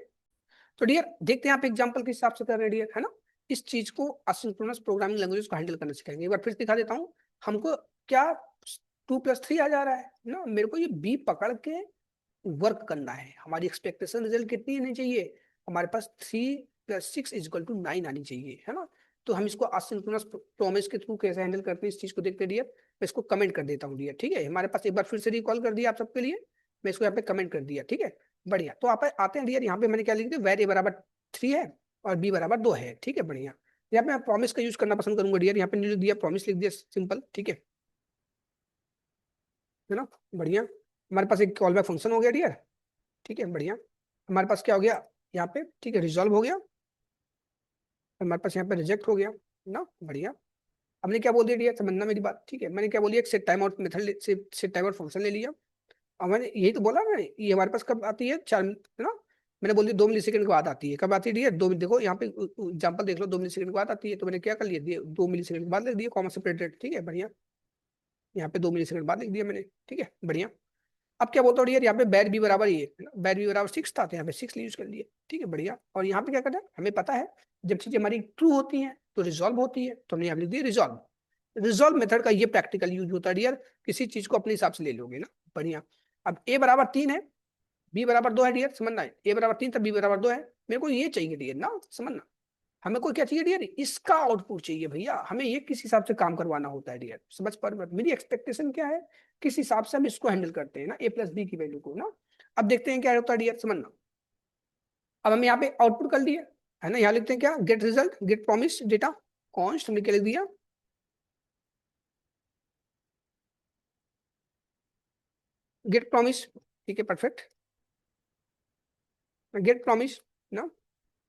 [SPEAKER 1] तो डियर देखते हैं यहाँ पे एग्जांपल किस हिसाब से कर रहे हैं डियर, है ना, इस चीज को असिंक्रोनस प्रोग्रामिंग लैंग्वेज को हैंडल करना सिखाएंगे। एक बार फिर से दिखा देता हूँ, हमको क्या 2+3 आ जा रहा है ना, मेरे को ये बी पकड़ के वर्क करना है, हमारी एक्सपेक्टेशन रिजल्ट कितनी आनी चाहिए, हमारे पास 3+6 = 9 आनी चाहिए, है ना। तो हम इसको असिंक्रोनस प्रॉमिस के थ्रू कैसे हैंडल करते हैं इस चीज को देखते हैं डियर, मैं इसको कमेंट कर देता हूँ डियर, ठीक है, हमारे पास एक बार फिर से रिकॉल कर दिया आप सबके लिए, मैं इसको यहाँ पे कमेंट कर दिया, ठीक है, बढ़िया। तो आप आते हैं डियर, यहाँ पे मैंने क्या लिख दिया, वेर a = 3 है और b = 2 है, ठीक है, बढ़िया। यहाँ पे मैं प्रॉमिस का यूज करना पसंद करूंगा डियर, यहाँ पे लिख दिया प्रॉमिस, लिख दिया सिंपल, ठीक है ना, बढ़िया। हमारे पास एक कॉल बैक फंक्शन हो गया डियर, ठीक है, बढ़िया। हमारे पास क्या हो गया यहाँ पे, ठीक है, रिजॉल्व हो गया, हमारे पास यहाँ पे रिजेक्ट हो गया ना, बढ़िया। हमने क्या बोल दिया डियर, समझना मेरी बात, ठीक है, मैंने क्या बोलिए एक सेट टाइम आउट मेथड से सेट टाइम आउट फंक्शन ले लिया, और मैंने यही तो बोला मैंने, ये हमारे पास कब आती है, 4, है ना, मैंने बोल दिया 2 मिलीसेकंड के बाद आती है, कब आती है डियर, दो, देखो यहाँ पे एग्जांपल देख लो, 2 मिलीसेकंड के बाद आती है, तो मैंने क्या कर लिया, 2 मिलीसेकंड के बाद लिख दिया कॉमा सेपरेटेड, ठीक है, बढ़िया। यहाँ पे 2 मिलीसेकंड बाद लिख दिया मैंने, ठीक है, बढ़िया। अब क्या बोलता हूँ यार, यहाँ पे बैर बी बराबर ये है ना, बैर बी बराबर 6 था, तो यहाँ पे 6 यूज कर लिए, ठीक है, बढ़िया। और यहाँ पे क्या करना है, हमें पता है जब चीजें हमारी ट्रू होती हैं तो रिजॉल्व होती है, तो हमने यहाँ लिख दिया रिजॉल्व। रिजॉल्व मेथड का ये प्रैक्टिकल यूज होता है डियर, किसी चीज को अपने हिसाब से ले लोगे ना, बढ़िया। अब a = 3 है, b = 2 है डियर, समझना है, a = 3 था, b = 2 है, मेरे को ये चाहिए डियर ना, समझना, हमें कोई क्या चाहिए डियर, इसका आउटपुट चाहिए भैया, हमें ये किस हिसाब से काम करवाना होता है डियर, समझ पर मेरी एक्सपेक्टेशन क्या है, किस हिसाब से हम इसको हैंडल करते हैं ना, a+b की वैल्यू को ना। अब देखते हैं क्या होता है डियर, समझना। अब हम यहाँ पे आउटपुट कर दिया, है ना, यहाँ लिखते हैं क्या, get result, get promise data const, हमने क्या लिख दिया, गेट प्रॉमिस, ठीक है, परफेक्ट, गेट प्रॉमिस ना,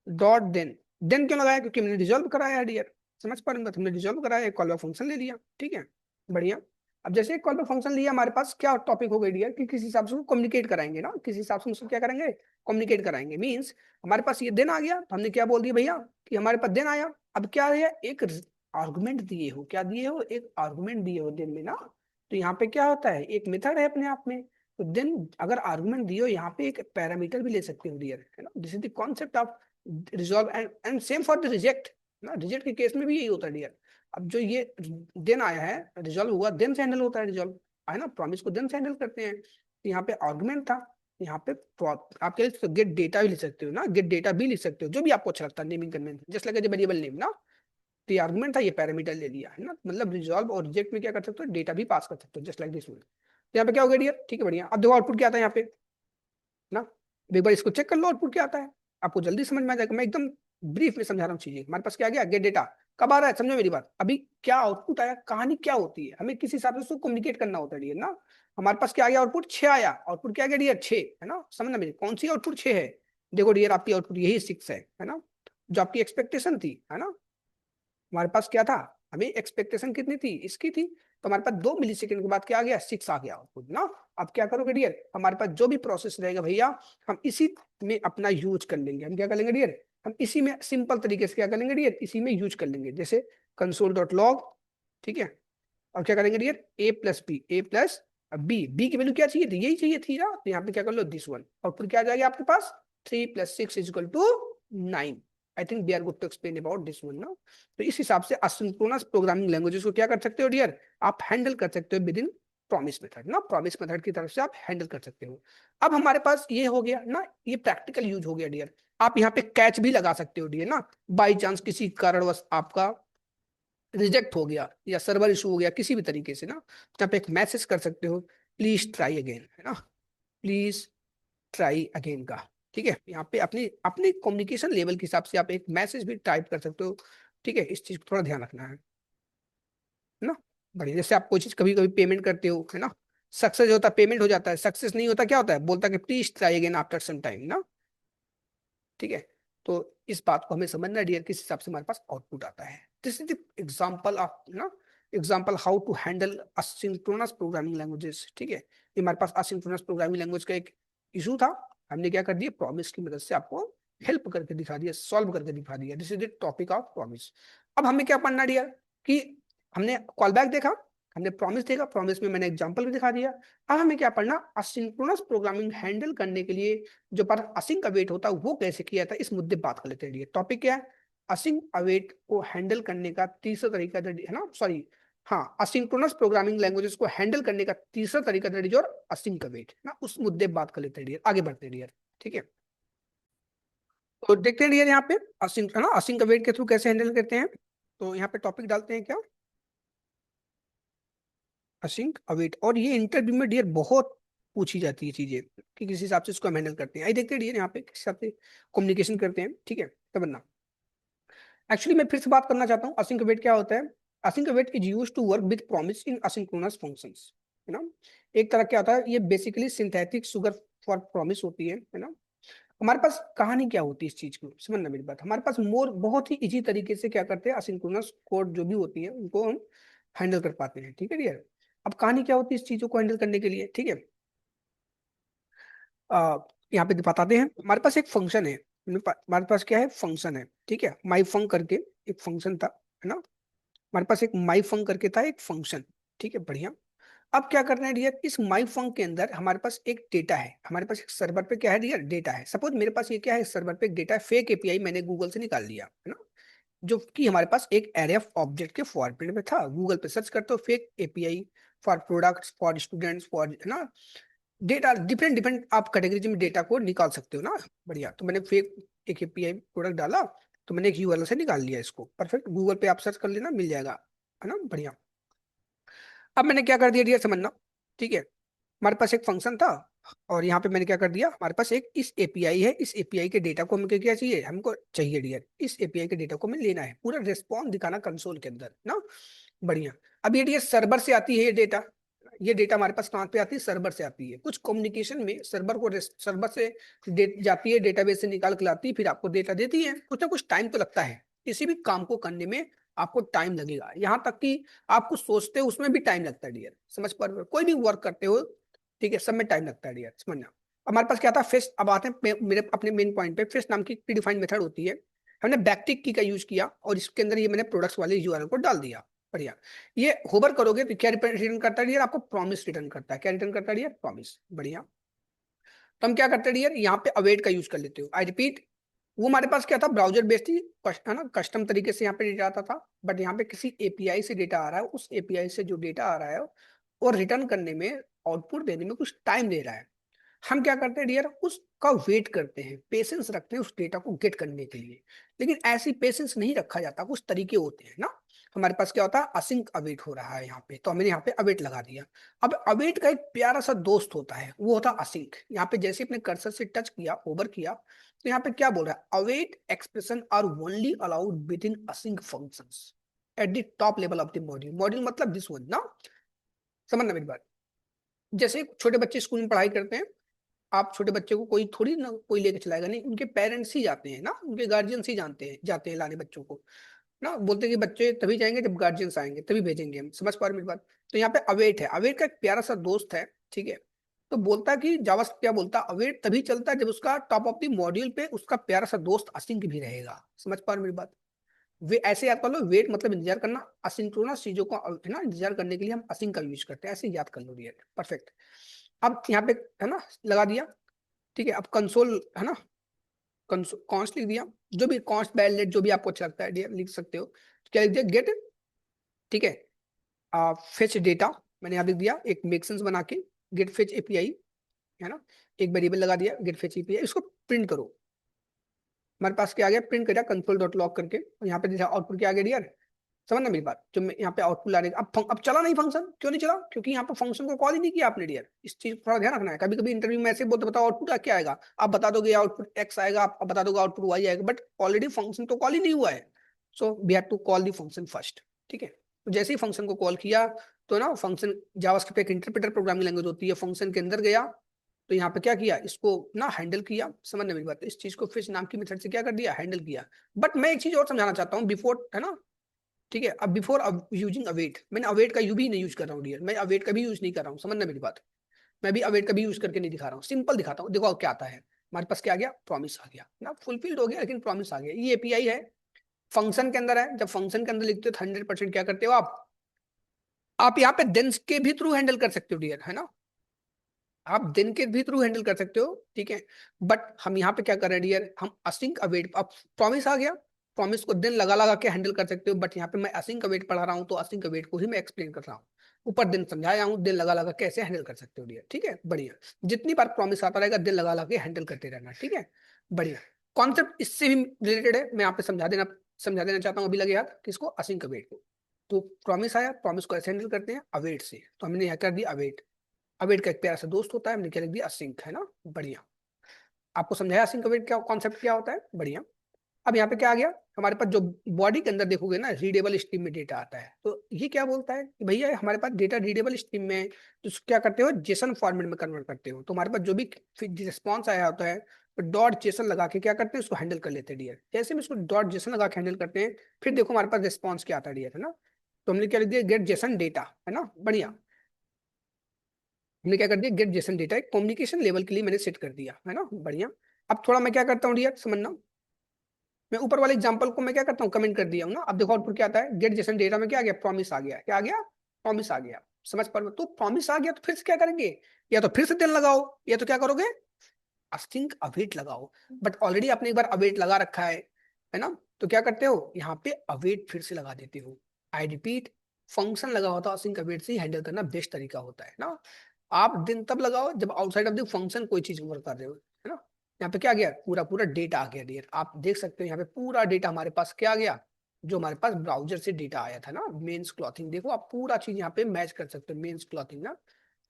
[SPEAKER 1] डॉट देन क्यों लगाया, क्योंकि हमने रिजॉल्व कराया है डियर, समझ पा रहे हैं, हमने रिजॉल्व कराया है, कॉल बैक फंक्शन ले लिया, ठीक है, बढ़िया। अब जैसे कॉल बैक फंक्शन लिया, हमारे पास क्या टॉपिक हो गई डियर, कि किस हिसाब से उसको कम्युनिकेट कराएंगे ना, किस हिसाब से उसको क्या करेंगे, कम्युनिकेट कराएंगे, मीन्स हमारे पास ये दिन आ गया, तो हमने क्या बोल दिया भैया कि हमारे पास दिन आया, अब क्या है, एक आर्गुमेंट दिए हो, क्या दिए हो, एक आर्गुमेंट दिए हो दिन में ना, तो यहाँ पे क्या होता है, एक मेथड है अपने आप में, तो देन अगर आर्गुमेंट दिए हो, यहाँ पे एक पैरामीटर भी ले सकते हो डियर, है ना, this is the concept of resolve, and same for the reject ना, रिजेक्ट के केस में भी यही होता है डियर। अब जो ये देन आया है, रिजॉल्व हुआ, देन से हैंडल होता है रिजॉल्व, है ना, प्रॉमिस को देन से हैंडल करते हैं, तो यहाँ पे आर्गुमेंट था, यहाँ पे आप क्या लिख सकते हो, गेट डेटा भी लिख सकते हो ना, गेट डेटा भी लिख सकते हो, जो भी आपको अच्छा लगता है, naming convention just like variable name ना, तो ये आर्गुमेंट था, ये पैरामीटर ले लिया, है ना, मतलब रिजॉल्व और रिजेक्ट में क्या कर सकते हो, डेटा भी पास कर सकते हो, जस्ट लाइक दिस वन। तो यहाँ पे क्या हो गया डियर, ठीक है, बढ़िया। अब देखो आउटपुट क्या आता है यहाँ पे ना, एक बार इसको चेक कर लो आउटपुट क्या आता है, आपको जल्दी समझ में आ जाएगा, मैं एकदम ब्रीफ में समझा रहा हूँ चीजें। हमारे पास क्या आ गया, गेट डेटा, कब आ रहा है, समझो मेरी बात। अभी क्या आउटपुट आया, कहानी क्या होती है, हमें किस हिसाब से उसको कम्युनिकेट करना होता है डियर ना। हमारे पास क्या आ गया आउटपुट, 6 आया, आउटपुट क्या आ गया डियर, 6 है ना, समझना मेरी, कौन सी आउटपुट 6 है। देखो डियर आपकी आउटपुट यही 6 है ना, जो आपकी एक्सपेक्टेशन थी, है ना। हमारे पास क्या था, हमें एक्सपेक्टेशन कितनी थी, इसकी थी, तो हमारे पास 2 मिलीसेकंड के बाद क्या आ गया, 6 आ गया आउटपुट ना। अब क्या करोगे डियर, हमारे पास जो भी प्रोसेस रहेगा भैया, हम इसी में अपना यूज कर लेंगे। हम क्या कर लेंगे डियर, हम इसी में सिंपल तरीके से क्या कर लेंगे डियर, इसी में यूज कर लेंगे, जैसे कंसोल डॉट लॉग, ठीक है। और क्या करेंगे डियर, ए प्लस बी, ए प्लस बी, बी की वैल्यू क्या चाहिए थी, यही चाहिए थी ना, तो यहाँ पे क्या कर लो दिस वन, आउटपुट क्या आ जाएगा आपके पास, 3 + 6 = 9। I think we are good to explain about this one ना। तो इस हिसाब से असिंक्रोनस प्रोग्रामिंग लैंग्वेजेस को क्या कर सकते हो डियर, आप हैंडल कर सकते हो विद इन प्रॉमिस मेथड ना, प्रॉमिस मेथड की तरफ से आप हैंडल कर सकते हो। अब हमारे पास ये हो गया ना, ये प्रैक्टिकल यूज हो गया डियर। आप यहाँ पे कैच भी लगा सकते हो डियर ना, बाई चांस किसी कारणवश आपका रिजेक्ट हो गया या सर्वर इशू हो गया किसी भी तरीके से ना, तो आप एक मैसेज कर सकते हो, प्लीज ट्राई अगेन, है ना, प्लीज ट्राई अगेन का, ठीक है। यहाँ पे अपनी अपनी कम्युनिकेशन लेवल के हिसाब से आप एक मैसेज भी टाइप कर सकते हो, ठीक है। इस चीज को थोड़ा ध्यान रखना है ना। बढ़िया, जैसे आप कोई चीज कभी कभी पेमेंट करते हो, है ना, सक्सेस होता है, पेमेंट हो जाता है, सक्सेस नहीं होता क्या होता है, बोलता है कि please try again after some time ना, ठीक है। तो इस बात को हमें समझना डियर, किस हिसाब से हमारे पास आउटपुट आता है। This is the example of ना, example how to handle asynchronous programming languages, ठीक है। ये हमारे पास असिंक्रोनस प्रोग्रामिंग लैंग्वेज का एक इशू था, हमने क्या कर दिया, प्रॉमिस की मदद से आपको हेल्प करके दिखा दिया, सॉल्व करके दिखा दिया। This is the topic of promise. अब हमें क्या पढ़ना डियर, कि हमने कॉल बैक देखा, हमने प्रॉमिस देखा, प्रॉमिस में मैंने एग्जांपल भी दिखा दिया। अब हमें क्या पढ़ना, असिंक्रोनस प्रोग्रामिंग हैंडल करने के लिए जो पर असिंक अवेट होता है वो कैसे किया था, इस मुद्दे बात कर लेते हैं। टॉपिक क्या है, असिंक अवेट को हैंडल करने का तीसरा तरीका है ना, सॉरी, हाँ, असिंक्रोनस प्रोग्रामिंग लैंग्वेजेस को हैंडल करने का तीसरा तरीका है और असिंक अवेट ना, उस मुद्दे बात कर लेते हैं डियर, आगे बढ़ते हैं डियर, ठीक है। तो देखते हैं डियर यहाँ पे असिंक है ना, असिंक अवेट के थ्रू कैसे हैंडल करते हैं। तो यहाँ पे टॉपिक डालते हैं क्या, असिंक अवेट, और ये इंटरव्यू में डियर बहुत पूछी जाती है चीजें, कि किस हिसाब से इसको हम हैंडल करते हैं। आई देखते हैं डियर यहाँ पे किस हिसाब से कम्युनिकेशन करते हैं, ठीक है, तब। एक्चुअली मैं फिर से बात करना चाहता हूँ, असिंक अवेट क्या होता है। Async await is used to work with promise in asynchronous functions, है ना। एक तरह क्या होता है, ये basically synthetic sugar for promise होती है ना। हमारे पास कहानी क्या होती है इस चीज को, समझना मेरी बात। हमारे पास मोर बहुत ही इजी तरीके से क्या करते हैं, असिंक्रोनस कोड जो भी होती है उनको हम हैंडल कर पाते हैं, ठीक है डियर। अब कहानी क्या होती है इस चीजों को हैंडल करने के लिए, ठीक है। यहाँ पे बताते हैं, हमारे पास एक फंक्शन है, हमारे पास क्या है, फंक्शन है, ठीक है, माई फंक करके एक फंक्शन था, है ना। हमारे पास एक माई फंक करके था एक फंक्शन, ठीक है, बढ़िया। अब क्या करना है डियर, इस माई फंक के अंदर हमारे पास एक डेटा है, हमारे पास एक सर्वर पे क्या है डियर, डेटा है। सपोज मेरे पास ये क्या है, सर्वर पे एक डेटा है, फेक एपीआई मैंने गूगल से निकाल लिया, है ना, जो कि हमारे पास एक एरे ऑफ ऑब्जेक्ट के फॉर्मेट में था। गूगल पे सर्च करते हो fake API for products for students for, है ना, डेटा डिफरेंट डिफरेंट आप कैटेगरीज में डेटा को निकाल सकते हो ना। बढ़िया, तो मैंने फेक एक एपीआई प्रोडक्ट डाला, तो मैंने एक यूआरएल से निकाल लिया इसको, परफेक्ट, गूगल पे आप सर्च कर लेना मिल जाएगा, है ना, बढ़िया। अब मैंने क्या कर दिया डियर, समझना, ठीक है। हमारे पास एक फंक्शन था, और यहाँ पे मैंने क्या कर दिया, हमारे पास एक इस एपीआई है, इस एपीआई के डेटा को हमको क्या चाहिए, हमको चाहिए डियर, इस एपीआई के डेटा को हमें लेना है, पूरा रिस्पॉन्स दिखाना कंसोल के अंदर ना, बढ़िया। अब ये डियर सर्वर से आती है ये डेटा, ये डेटा हमारे पास कहाँ पे आती है, सर्वर से आती है। कुछ कम्युनिकेशन में सर्वर को सर्वर से जाती है, डेटाबेस से निकाल के लाती है, फिर आपको डेटा देती है। कुछ ना कुछ टाइम तो लगता है, किसी भी काम को करने में आपको टाइम लगेगा, यहाँ तक कि आपको सोचते हो उसमें भी टाइम लगता है डियर, समझ पा रहे हो, कोई भी वर्क करते हो, ठीक है, सब में टाइम लगता है डियर, समझना। हमारे पास क्या था, फेस्ट, अब आते हैं मेरे अपने मेन पॉइंट पे। फेस्ट नाम की प्रीडिफाइंड मेथड होती है, हमने बैकटिक की का यूज किया, और इसके अंदर ये मैंने प्रोडक्ट्स वाले यूआरएल को डाल दिया, बढ़िया। ये होवर करोगे तो क्या रिटर्न करता है डियर, आपको प्रॉमिस रिटर्न करता है, क्या रिटर्न करता है डियर, प्रॉमिस, बढ़िया। तो हम क्या करते हैं डियर, यहाँ पे अवेट का यूज कर लेते हो, आई रिपीट। वो हमारे पास क्या था, ब्राउजर बेस्ड थी, है ना, कस्टम तरीके से यहाँ पे डेटा आता था, बट यहाँ पे किसी एपीआई से डेटा आ रहा है, उस एपीआई से जो डेटा आ रहा है और रिटर्न करने में, आउटपुट देने में कुछ टाइम ले रहा है। हम क्या करते हैं डियर, उसका वेट करते हैं, पेशेंस रखते हैं उस डेटा को गेट करने के लिए। लेकिन ऐसी पेशेंस नहीं रखा जाता, कुछ तरीके होते हैं ना। हमारे पास क्या होता है, असिंक अवेट हो रहा है यहाँ पे, तो हमने यहाँ पे अवेट लगा दिया। अब अवेट का एक प्यारा सा दोस्त होता है, वो होता है असिंक। यहाँ पे जैसे अपने कर्सर से टच किया, ओवर किया, तो यहाँ पे क्या बोल रहा है, await expression are only allowed with in async functions at the top level of the module. Module मतलब दिस वन ना, समझना मेरी बात। जैसे छोटे बच्चे स्कूल में पढ़ाई करते हैं, आप छोटे बच्चे को कोई थोड़ी ना कोई लेके चलाएगा, नहीं, उनके पेरेंट्स ही जाते हैं ना, उनके गार्जियंस ही जाते हैं लाने बच्चों को ना। बोलते हैं कि बच्चे तभी जाएंगे जब गार्जियंस आएंगे, तभी भेजेंगे हम। समझ पा रहे हो मेरी बात। तो यहाँ पे अवेट है, अवेट का एक प्यारा सा दोस्त है, ठीक है। तो बोलता है कि जावास्क्रिप्ट क्या बोलता है, अवेट तभी चलता है जब उसका टॉप ऑफ द मॉड्यूल पे उसका प्यारा सा दोस्त असिंक भी रहेगा। समझ पा रहे हो मेरी बात। वे ऐसे याद कर लो, वेट मतलब इंतजार करना, असिंक्रोनस चीजों को है ना इंतजार करने के लिए हम असिंक का यूज करते हैं, ऐसे याद कर लो डियर, परफेक्ट। अब यहाँ पे है ना लगा दिया, ठीक है। अब कंसोल है ना, कॉन्स्ट लिख दिया, जो भी कॉन्स्ट बैलेट जो भी आपको अच्छा लगता है डियर लिख सकते हो। तो क्या लिख दिया, गेट, ठीक है, फेच डेटा, मैंने यहाँ लिख दिया एक मेक्सेंस बना के, गेट फेच एपीआई, है ना। एक वेरिएबल लगा दिया गेट फेच एपीआई, इसको प्रिंट करो। हमारे पास क्या आ गया, प्रिंट करा कंसोल डॉट लॉग करके, और यहाँ पे देखा आउटपुट क्या आ गया डियर। समझना मेरी बात, जो मैं यहाँ पे आउटपुट लाने अब चला नहीं फंक्शन, क्यों नहीं चला, क्योंकि यहाँ पे फंक्शन को कॉल ही नहीं किया आपने डियर। इस चीज को थोड़ा ध्यान रखना है। कभी कभी इंटरव्यू में ऐसे बोलते, बताओ आउटपुट क्या आएगा, आप बता दोगे आउटपुट एक्स आएगा, आप बता दोगे आउटपुट वाई आएगा, बट ऑलरेडी फंक्शन तो कॉल ही नहीं हुआ है। So we have to call the function first, ठीक है। तो जैसे ही फंक्शन को कॉल किया, तो ना फंक्शन जावास्क्रिप्ट एक इंटरप्रेटर प्रोग्रामिंग लैंग्वेज होती है, फंक्शन के अंदर गया, तो यहाँ पे क्या किया, इसको ना हैंडल किया। समझने मेरी बात, इस चीज को फिश नाम की मेथड से क्या कर दिया, हैंडल किया। बट मैं एक चीज और समझाना चाहता हूँ बिफोर, है ना, ठीक है। अब बिफोर अब यूजिंग अवेट, मैंने अवेट का यू भी नहीं यूज कर रहा हूँ डियर, मैं अवेट का भी यूज नहीं कर रहा हूँ, समझना मेरी बात। मैं भी अवेट का भी यूज करके नहीं दिखा रहा हूँ, सिंपल दिखाता हूँ। देखो अब क्या आता है, हमारे पास क्या आ गया, प्रॉमिस आ गया ना, फुलफिल्ड हो गया, लेकिन प्रॉमिस आ गया। ये एपीआई है, फंक्शन के अंदर है। जब फंक्शन के अंदर लिखते हो तो 100% क्या करते हो आप यहाँ पे देन के भी थ्रू हैंडल कर सकते हो डियर, है ना। आप दिन के भी थ्रू हैंडल कर सकते हो, ठीक है। बट हम यहाँ पे क्या कर रहे हैं डियर, हम असिंक अवेट, अब प्रॉमिस आ गया, प्रॉमिस को दिन लगा लगा के हैंडल कर सकते हो, बट यहाँ पे मैं असिंक अवेट पढ़ा रहा हूँ, तो असिंक अवेट को ही मैं एक्सप्लेन कर रहा हूँ। ऊपर दिन समझाया हूँ, दिन लगा लगा कैसे हैंडल कर सकते हो डियर, ठीक है, बढ़िया। जितनी बार प्रॉमिस आता रहेगा, दिन लगा लगा के हैंडल करते रहना, ठीक है, बढ़िया। कॉन्सेप्ट इससे भी रिलेटेड है, मैं यहाँ पे समझा देना चाहता हूँ अभी लगे याद किसको, असिंक अवेट को। तो प्रॉमिस आया, प्रॉमिस को ऐसे हैंडल करते हैं अवेट से, तो हमने यहाँ कर दिया अवेट। अवेट का एक प्यारा सा दोस्त होता है, हमने क्या लिख दिया, असिंक, है ना, बढ़िया। आपको समझाया असिंक अवेट क्या कॉन्सेप्ट क्या होता है, बढ़िया। अब यहाँ पे क्या आ गया, हमारे पास जो बॉडी के अंदर देखोगे ना, रीडेबल स्ट्रीम में डेटा आता है, तो ये क्या बोलता है कि भैया हमारे पास डेटा रीडेबल स्ट्रीम में है, तो क्या करते हो, जेसन फॉर्मेट में कन्वर्ट करते हो। तो हमारे पास जो भी रिस्पॉन्स आया होता है, तो डॉट जेसन लगा के क्या करते हैं, उसको हैंडल कर लेते हैं डियर। जैसे हम इसको डॉट जेसन लगा के हैंडल करते हैं, फिर देखो हमारे पास रिस्पॉन्स क्या आता है डियर, है ना। तो हमने क्या लिख दिया, गेट जेसन डेटा, है ना, बढ़िया। हमने क्या कर दिया, गेट जेसन डेटा एक कम्युनिकेशन लेवल के लिए मैंने सेट कर दिया, है ना, बढ़िया। अब थोड़ा मैं क्या करता हूँ डियर, समझना, मैं ऊपर वाले एग्जांपल को मैं क्या करता हूँ, कमेंट कर दिया हूँ ना। अब देखो आउटपुट क्या आता है, गेट जेसन डेटा में क्या आ गया, प्रॉमिस आ गया, क्या आ गया, प्रॉमिस आ गया। समझ पा रहे हो? तो प्रॉमिस आ गया तो फिर से क्या करेंगे, या तो फिर से दिन लगाओ, या तो क्या करोगे, अस्टिंग अवेट लगाओ। बट ऑलरेडी आपने एक बार अवेट लगा रखा है ना, तो क्या करते हो, यहाँ पे अवेट फिर से लगा देते हो। आई रिपीट, फंक्शन लगा होता है अस्टिंग अवेट से हैंडल करना बेस्ट तरीका होता है ना। आप दिन तब लगाओ जब आउटसाइड ऑफ द फंक्शन कोई चीज वर्क कर रहे हो, है ना। यहाँ पे क्या आ गया, पूरा पूरा डेटा आ गया डियर, आप देख सकते हो यहाँ पे पूरा डेटा हमारे पास क्या आ गया, जो हमारे पास ब्राउजर से डेटा आया था ना, मेंस क्लॉथिंग। देखो आप पूरा चीज यहाँ पे मैच कर सकते हो, मेंस क्लॉथिंग ना।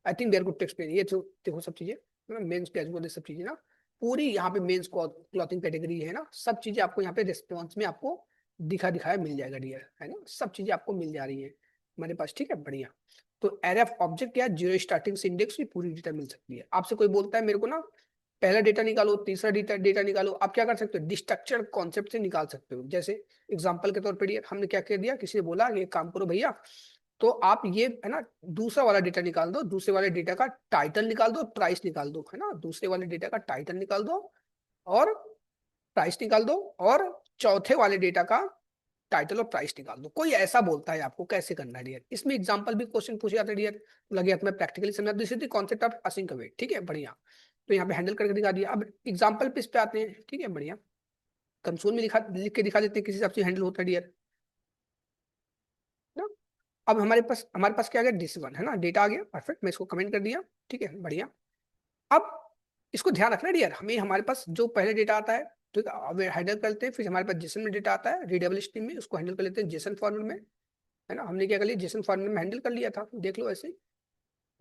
[SPEAKER 1] I think there good to explain, ये तो देखो सब चीजें, मेंस कैजुअल सब चीजें ना, पूरी यहाँ पे मेंस क्लॉथिंग कैटेगरी है ना, सब चीजें आपको यहाँ पे रिस्पॉन्स में आपको दिखाया मिल जाएगा डियर, है ना, सब चीजें आपको मिल जा रही है हमारे पास, ठीक है, बढ़िया। तो एरे ऑफ ऑब्जेक्ट क्या, जीरो स्टार्टिंग से इंडेक्स की पूरी डेटा मिल सकती है। आपसे कोई बोलता है मेरे को ना पहला डेटा निकालो, तीसरा डेटा निकालो, आप क्या कर सकते हो, डिस्ट्रक्चर्ड कॉन्सेप्ट से निकाल सकते हो। जैसे एग्जांपल के तौर पर हमने क्या कर दिया, किसी ने बोला कि एक काम करो भैया, तो आप ये है ना दूसरा वाला डेटा निकाल दो, दूसरे वाले डेटा का टाइटल निकाल दो, प्राइस निकाल दो, है ना, दूसरे वाले डेटा का टाइटल निकाल दो और प्राइस निकाल दो, और चौथे वाले डेटा का टाइटल और प्राइस निकाल दो। कोई ऐसा बोलता है आपको कैसे करना है डियर, इसमें एग्जांपल भी क्वेश्चन पूछे जाते हैं डियर, लगे हाथ में प्रैक्टिकली समझा, this is the concept of async await, ठीक है, बढ़िया। तो यहाँ पे हैंडल करके दिखा दिया। अब एग्जांपल पे इस पे आते हैं, ठीक है, बढ़िया। कंसोल में लिख के दिखा देते हैं किस हिसाब से हैंडल होता है डियर ना। अब हमारे पास क्या आ गया, दिस वन, है ना, डेटा आ गया, परफेक्ट, मैं इसको कमेंट कर दिया, ठीक है, बढ़िया। अब इसको ध्यान रखना डियर, हमें हमारे पास जो पहले डेटा आता है, ठीक है, अब हैंडल करते हैं, फिर हमारे पास जेसन में डेटा आता है रीडेबल स्ट्रीम में, उसको हैंडल कर लेते हैं जेसन फॉर्मेट में, है ना। हमने क्या कर लिया, जेसन फॉर्मेट में हैंडल कर लिया था, देख लो ऐसे ही।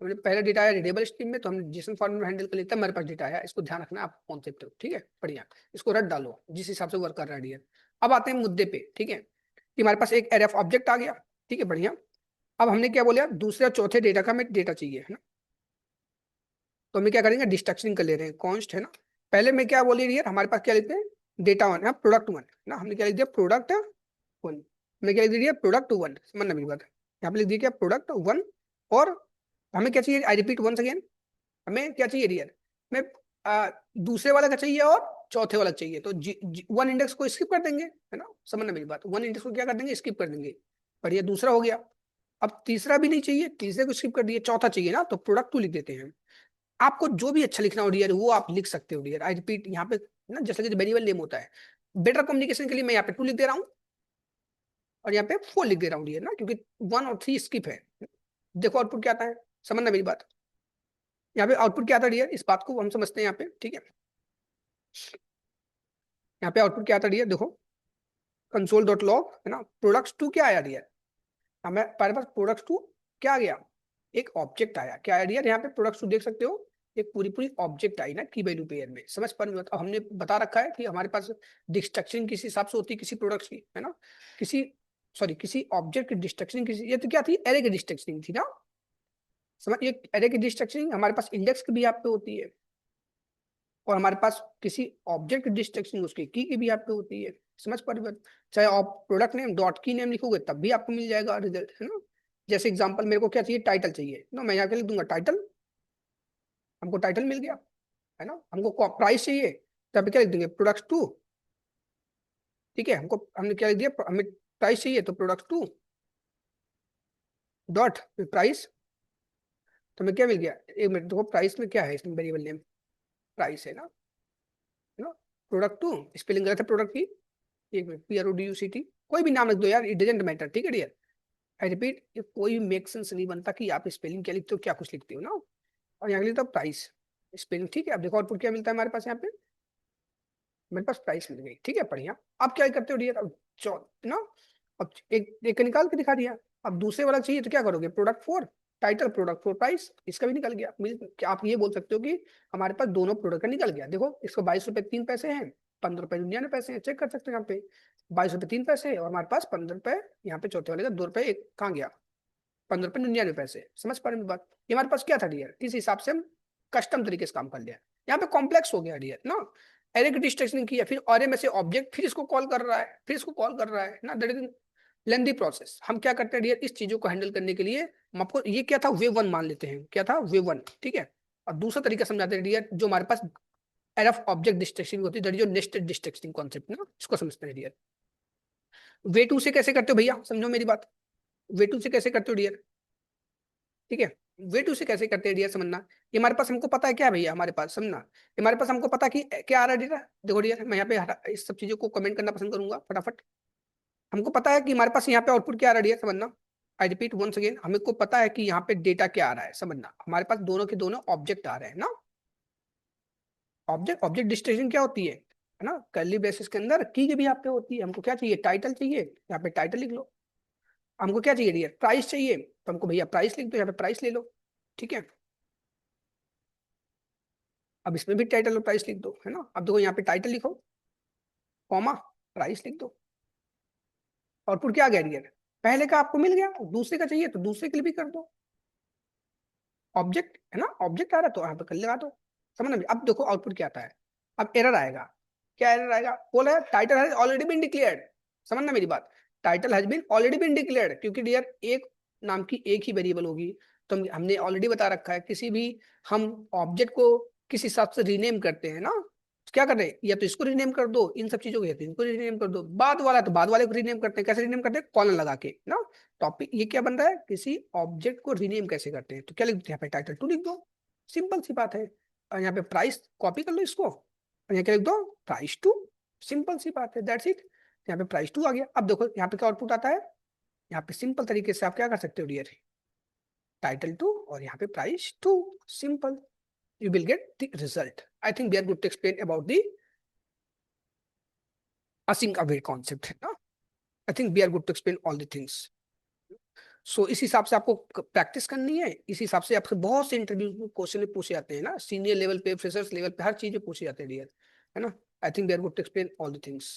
[SPEAKER 1] हमने पहला डेटा आया रीडेबल स्ट्रीम में, तो हम जेसन फॉर्मेट में हैंडल कर लेते हैं, हमारे पास डेटा आया, इसको ध्यान रखना आप कॉन्सेप्ट, ठीक है, बढ़िया। इसको रट डालो जिस हिसाब से वर्क कर रहा है डियर। अब आते हैं मुद्दे पे, ठीक है, कि हमारे पास एक एरे ऑफ ऑब्जेक्ट आ गया, ठीक है, बढ़िया। अब हमने क्या बोला, दूसरे और चौथे डेटा का हमें डेटा चाहिए, है ना। तो हमें क्या करेंगे, डिस्ट्रक्शन कर ले रहे हैं, कॉन्स्ट, है ना। पहले मैं क्या बोली डियर, हमारे पास क्या लिखते हैं, डेटा वन है, प्रोडक्ट वन, है ना। हमने क्या लिख दिया, प्रोडक्ट वन। हमने क्या लिख दिया, प्रोडक्ट वन, समझना मेरी बात है। यहाँ पे लिख दिया क्या, प्रोडक्ट वन। और हमें क्या चाहिए, आई रिपीट वंस अगेन, हमें क्या चाहिए डियर, हमें दूसरे वाला का चाहिए और चौथे वाला चाहिए, तो वन इंडेक्स को स्किप कर देंगे, है ना, समझना मेरी बात, वन इंडेक्स को क्या कर देंगे, स्किप कर देंगे, बढ़िया, दूसरा हो गया। अब तीसरा भी नहीं चाहिए, तीसरे को स्किप कर दिए, चौथा चाहिए ना, तो प्रोडक्ट टू लिख देते हैं। आपको जो भी अच्छा लिखना हो डियर वो आप लिख सकते हो डियर, आई रिपीट यहाँ पे ना, जैसे कि वेरिएबल नेम होता है, बेटर कम्युनिकेशन के लिए मैं यहाँ पे टू लिख दे रहा हूँ और यहाँ पे फोर लिख दे रहा हूँ डियर ना, क्योंकि वन और थ्री स्किप है। देखो आउटपुट क्या आता है, समझना मेरी बात। यहाँ पे आउटपुट क्या आता है डियर, इस बात को हम समझते हैं यहाँ पे, ठीक है। यहाँ पे आउटपुट क्या आता है डियर, देखो कंसोल डॉट लॉग, है ना, प्रोडक्ट्स टू क्या आया डियर, हमारे पास प्रोडक्ट्स टू क्या आ गया, एक ऑब्जेक्ट आया, क्या आया डियर, यहाँ पे प्रोडक्ट्स टू देख सकते हो, एक पूरी पूरी ऑब्जेक्ट आई ना की वैल्यू पेयर में, समझ पा रहे हो। अब हमने बता रखा है कि हमारे पास डिस्ट्रक्शन किस हिसाब से होती है किसी प्रोडक्ट्स की, है ना, किसी सॉरी किसी ऑब्जेक्ट की डिस्ट्रक्शन किसी, ये तो क्या थी, एरे की डिस्ट्रक्शन थी ना, समझ, ये एरे की डिस्ट्रक्शन हमारे पास इंडेक्स की भी यहाँ पे होती है, और हमारे पास किसी ऑब्जेक्ट की डिस्ट्रक्शन उसकी की भी यहाँ पे होती है, समझ पा रहे हो। चाहे आप प्रोडक्ट नेम डॉट की नेम लिखोगे तब भी आपको मिल जाएगा रिजल्ट, है ना। जैसे एग्जांपल मेरे को क्या चाहिए, टाइटल चाहिए ना, मैं यहाँ पे लिख दूंगा टाइटल, हमको टाइटल मिल गया, है ना। हमको प्राइस चाहिए, तब क्या लिख देंगे, प्रोडक्ट टू, ठीक है, हमको हमने क्या लिख दिया, हमें प्राइस चाहिए तो प्रोडक्ट टू डॉट प्राइस, तो हमें क्या मिल गया, एक मिनट देखो, प्राइस में क्या है, इसमें वेरिएबल नेम प्राइस है ना, प्रोडक्ट टू, स्पेलिंग गलत है प्रोडक्ट की, एक मिनट, PRODUCT, कोई भी नाम लिख दो यार, इट डजेंट मैटर, ठीक है डियर। आई रिपीट, ये कोई मेक सेंस नहीं बनता कि आप स्पेलिंग क्या लिखते हो, क्या कुछ लिखते हो ना। और यहाँ लिखता प्राइस स्पेलिंग, ठीक है। अब देखो आउटपुट क्या मिलता है हमारे पास, यहाँ पे मेरे पास प्राइस मिल गई, ठीक है, बढ़िया। अब क्या करते हो डियर, अब ना, अब एक निकाल के दिखा दिया। अब दूसरे वाला चाहिए तो क्या करोगे, product four title, product four price, इसका भी निकल गया, क्या आप ये बोल सकते हो कि हमारे पास दोनों प्रोडक्ट का निकल गया। देखो इसको 22 रुपए 3 पैसे हैं, 15 रुपए 99 पैसे हैं, चेक कर सकते हो यहाँ पे, 22 रुपए 3 पैसे और हमारे पास 15 रुपए, यहाँ पे चौथे वाले का 2 रुपए एक कहाँ गया, 15 रुपए 99 पैसे, समझ पा रहे हैं बात। ये हमारे पास क्या था डियर, इस हिसाब से हम कस्टम तरीके से काम कर लिया, यहाँ पे कॉम्प्लेक्स हो गया डियर ना। एरे की डिस्ट्रक्शन किया, फिर एरे में से ऑब्जेक्ट, फिर इसको कॉल कर रहा है, फिर इसको कॉल कर रहा है ना, दैट इज लेंदी प्रोसेस। हम क्या करते हैं डियर, इस चीजों को हैंडल करने के लिए हम आपको ये क्या था, वे वन मान लेते हैं, क्या था वे वन, ठीक है। और दूसरा तरीका समझाते हैं डियर, जो हमारे पास एरे ऑफ ऑब्जेक्ट डिस्ट्रक्शन होती है, दैट इज जो नेस्टेड डिस्ट्रक्शन कॉन्सेप्ट ना, इसको समझते हैं डियर। वे टू से कैसे करते हो भैया, समझो मेरी बात, वे टू से कैसे करते हो डियर, ठीक है। वे टू से कैसे करते हैं डियर, समझना। ये हमारे पास हमको पता है क्या भैया, हमारे पास समझना, हमारे पास हमको पता कि क्या आ रहा है डियर, देखो डियर मैं यहाँ पे इस सब चीजों को कमेंट करना पसंद करूंगा फटाफट। हमको पता है कि हमारे पास यहाँ पे आउटपुट क्या आ रहा है डियर, समझना। आई रिपीट वंस अगेन, हमको पता है कि यहाँ पे डेटा क्या आ रहा है, समझना, हमारे पास दोनों के दोनों ऑब्जेक्ट आ रहे हैं ना। ऑब्जेक्ट ऑब्जेक्ट डिस्ट्रक्शन क्या होती है ना, कर्ली ब्रेसेस के अंदर की भी यहाँ पे होती है। हमको क्या चाहिए, टाइटल चाहिए, यहाँ पे टाइटल लिख लो। हमको क्या चाहिए डियर, प्राइस चाहिए, तो हमको भैया प्राइस लिख दो, यहाँ पे प्राइस ले लो, ठीक है। अब इसमें भी टाइटल और प्राइस लिख दो, है ना। अब देखो यहाँ पे टाइटल लिखो, कॉमा, प्राइस लिख दो, आउटपुट क्या आ गया डियर, पहले का आपको मिल गया, दूसरे का चाहिए तो दूसरे के लिए भी कर दो, ऑब्जेक्ट है ना, ऑब्जेक्ट आ रहा है तो यहाँ पे कर लगा दो, समझ में। अब देखो आउटपुट क्या आता है, अब एरर आएगा, क्या एरर आएगा, बोला है title has already been declared, समझना मेरी बात, title has been already been declared, क्योंकि डियर एक नाम की एक ही वेरिएबल होगी, तो हमने ऑलरेडी बता रखा है, किसी भी हम ऑब्जेक्ट को किस हिसाब से रीनेम करते हैं ना, तो क्या कर रहे हैं, या तो इसको रीनेम कर दो, इन सब चीजों को, या तो इनको रीनेम कर दो, बाद वाला तो बाद वाले को रीनेम करते हैं, कैसे रीनेम करते हैं, कॉलन लगा के ना। टॉपिक ये क्या बन रहा है, किसी ऑब्जेक्ट को रीनेम कैसे करते हैं, तो क्या लिख दो, यहाँ पे टाइटल टू लिख दो, सिंपल सी बात है। और यहाँ पे प्राइस कॉपी कर लो इसको, और यहाँ क्या लिख दो, प्राइस टू, सिंपल सी बात है, दैट्स इट। यहाँ पे प्राइस टू आ गया। अब देखो यहाँ पे क्या आउटपुट आता है, यहाँ पे सिंपल तरीके से आप क्या कर सकते हो डियर, टाइटल टू और यहाँ पे price two, simple, you will get the result. I think we are good to explain about the async aware concept है ना। I think we are good to explain all the things. So इस हिसाब से आपको practice करनी है, इस हिसाब से आपसे बहुत से इंटरव्यू में क्वेश्चन पूछे जाते हैं ना, सीनियर लेवल पे, फ्रेशर्स लेवल पे, हर चीज में पूछे जाते हैं डियर, है ना। I think we are good to explain all the things.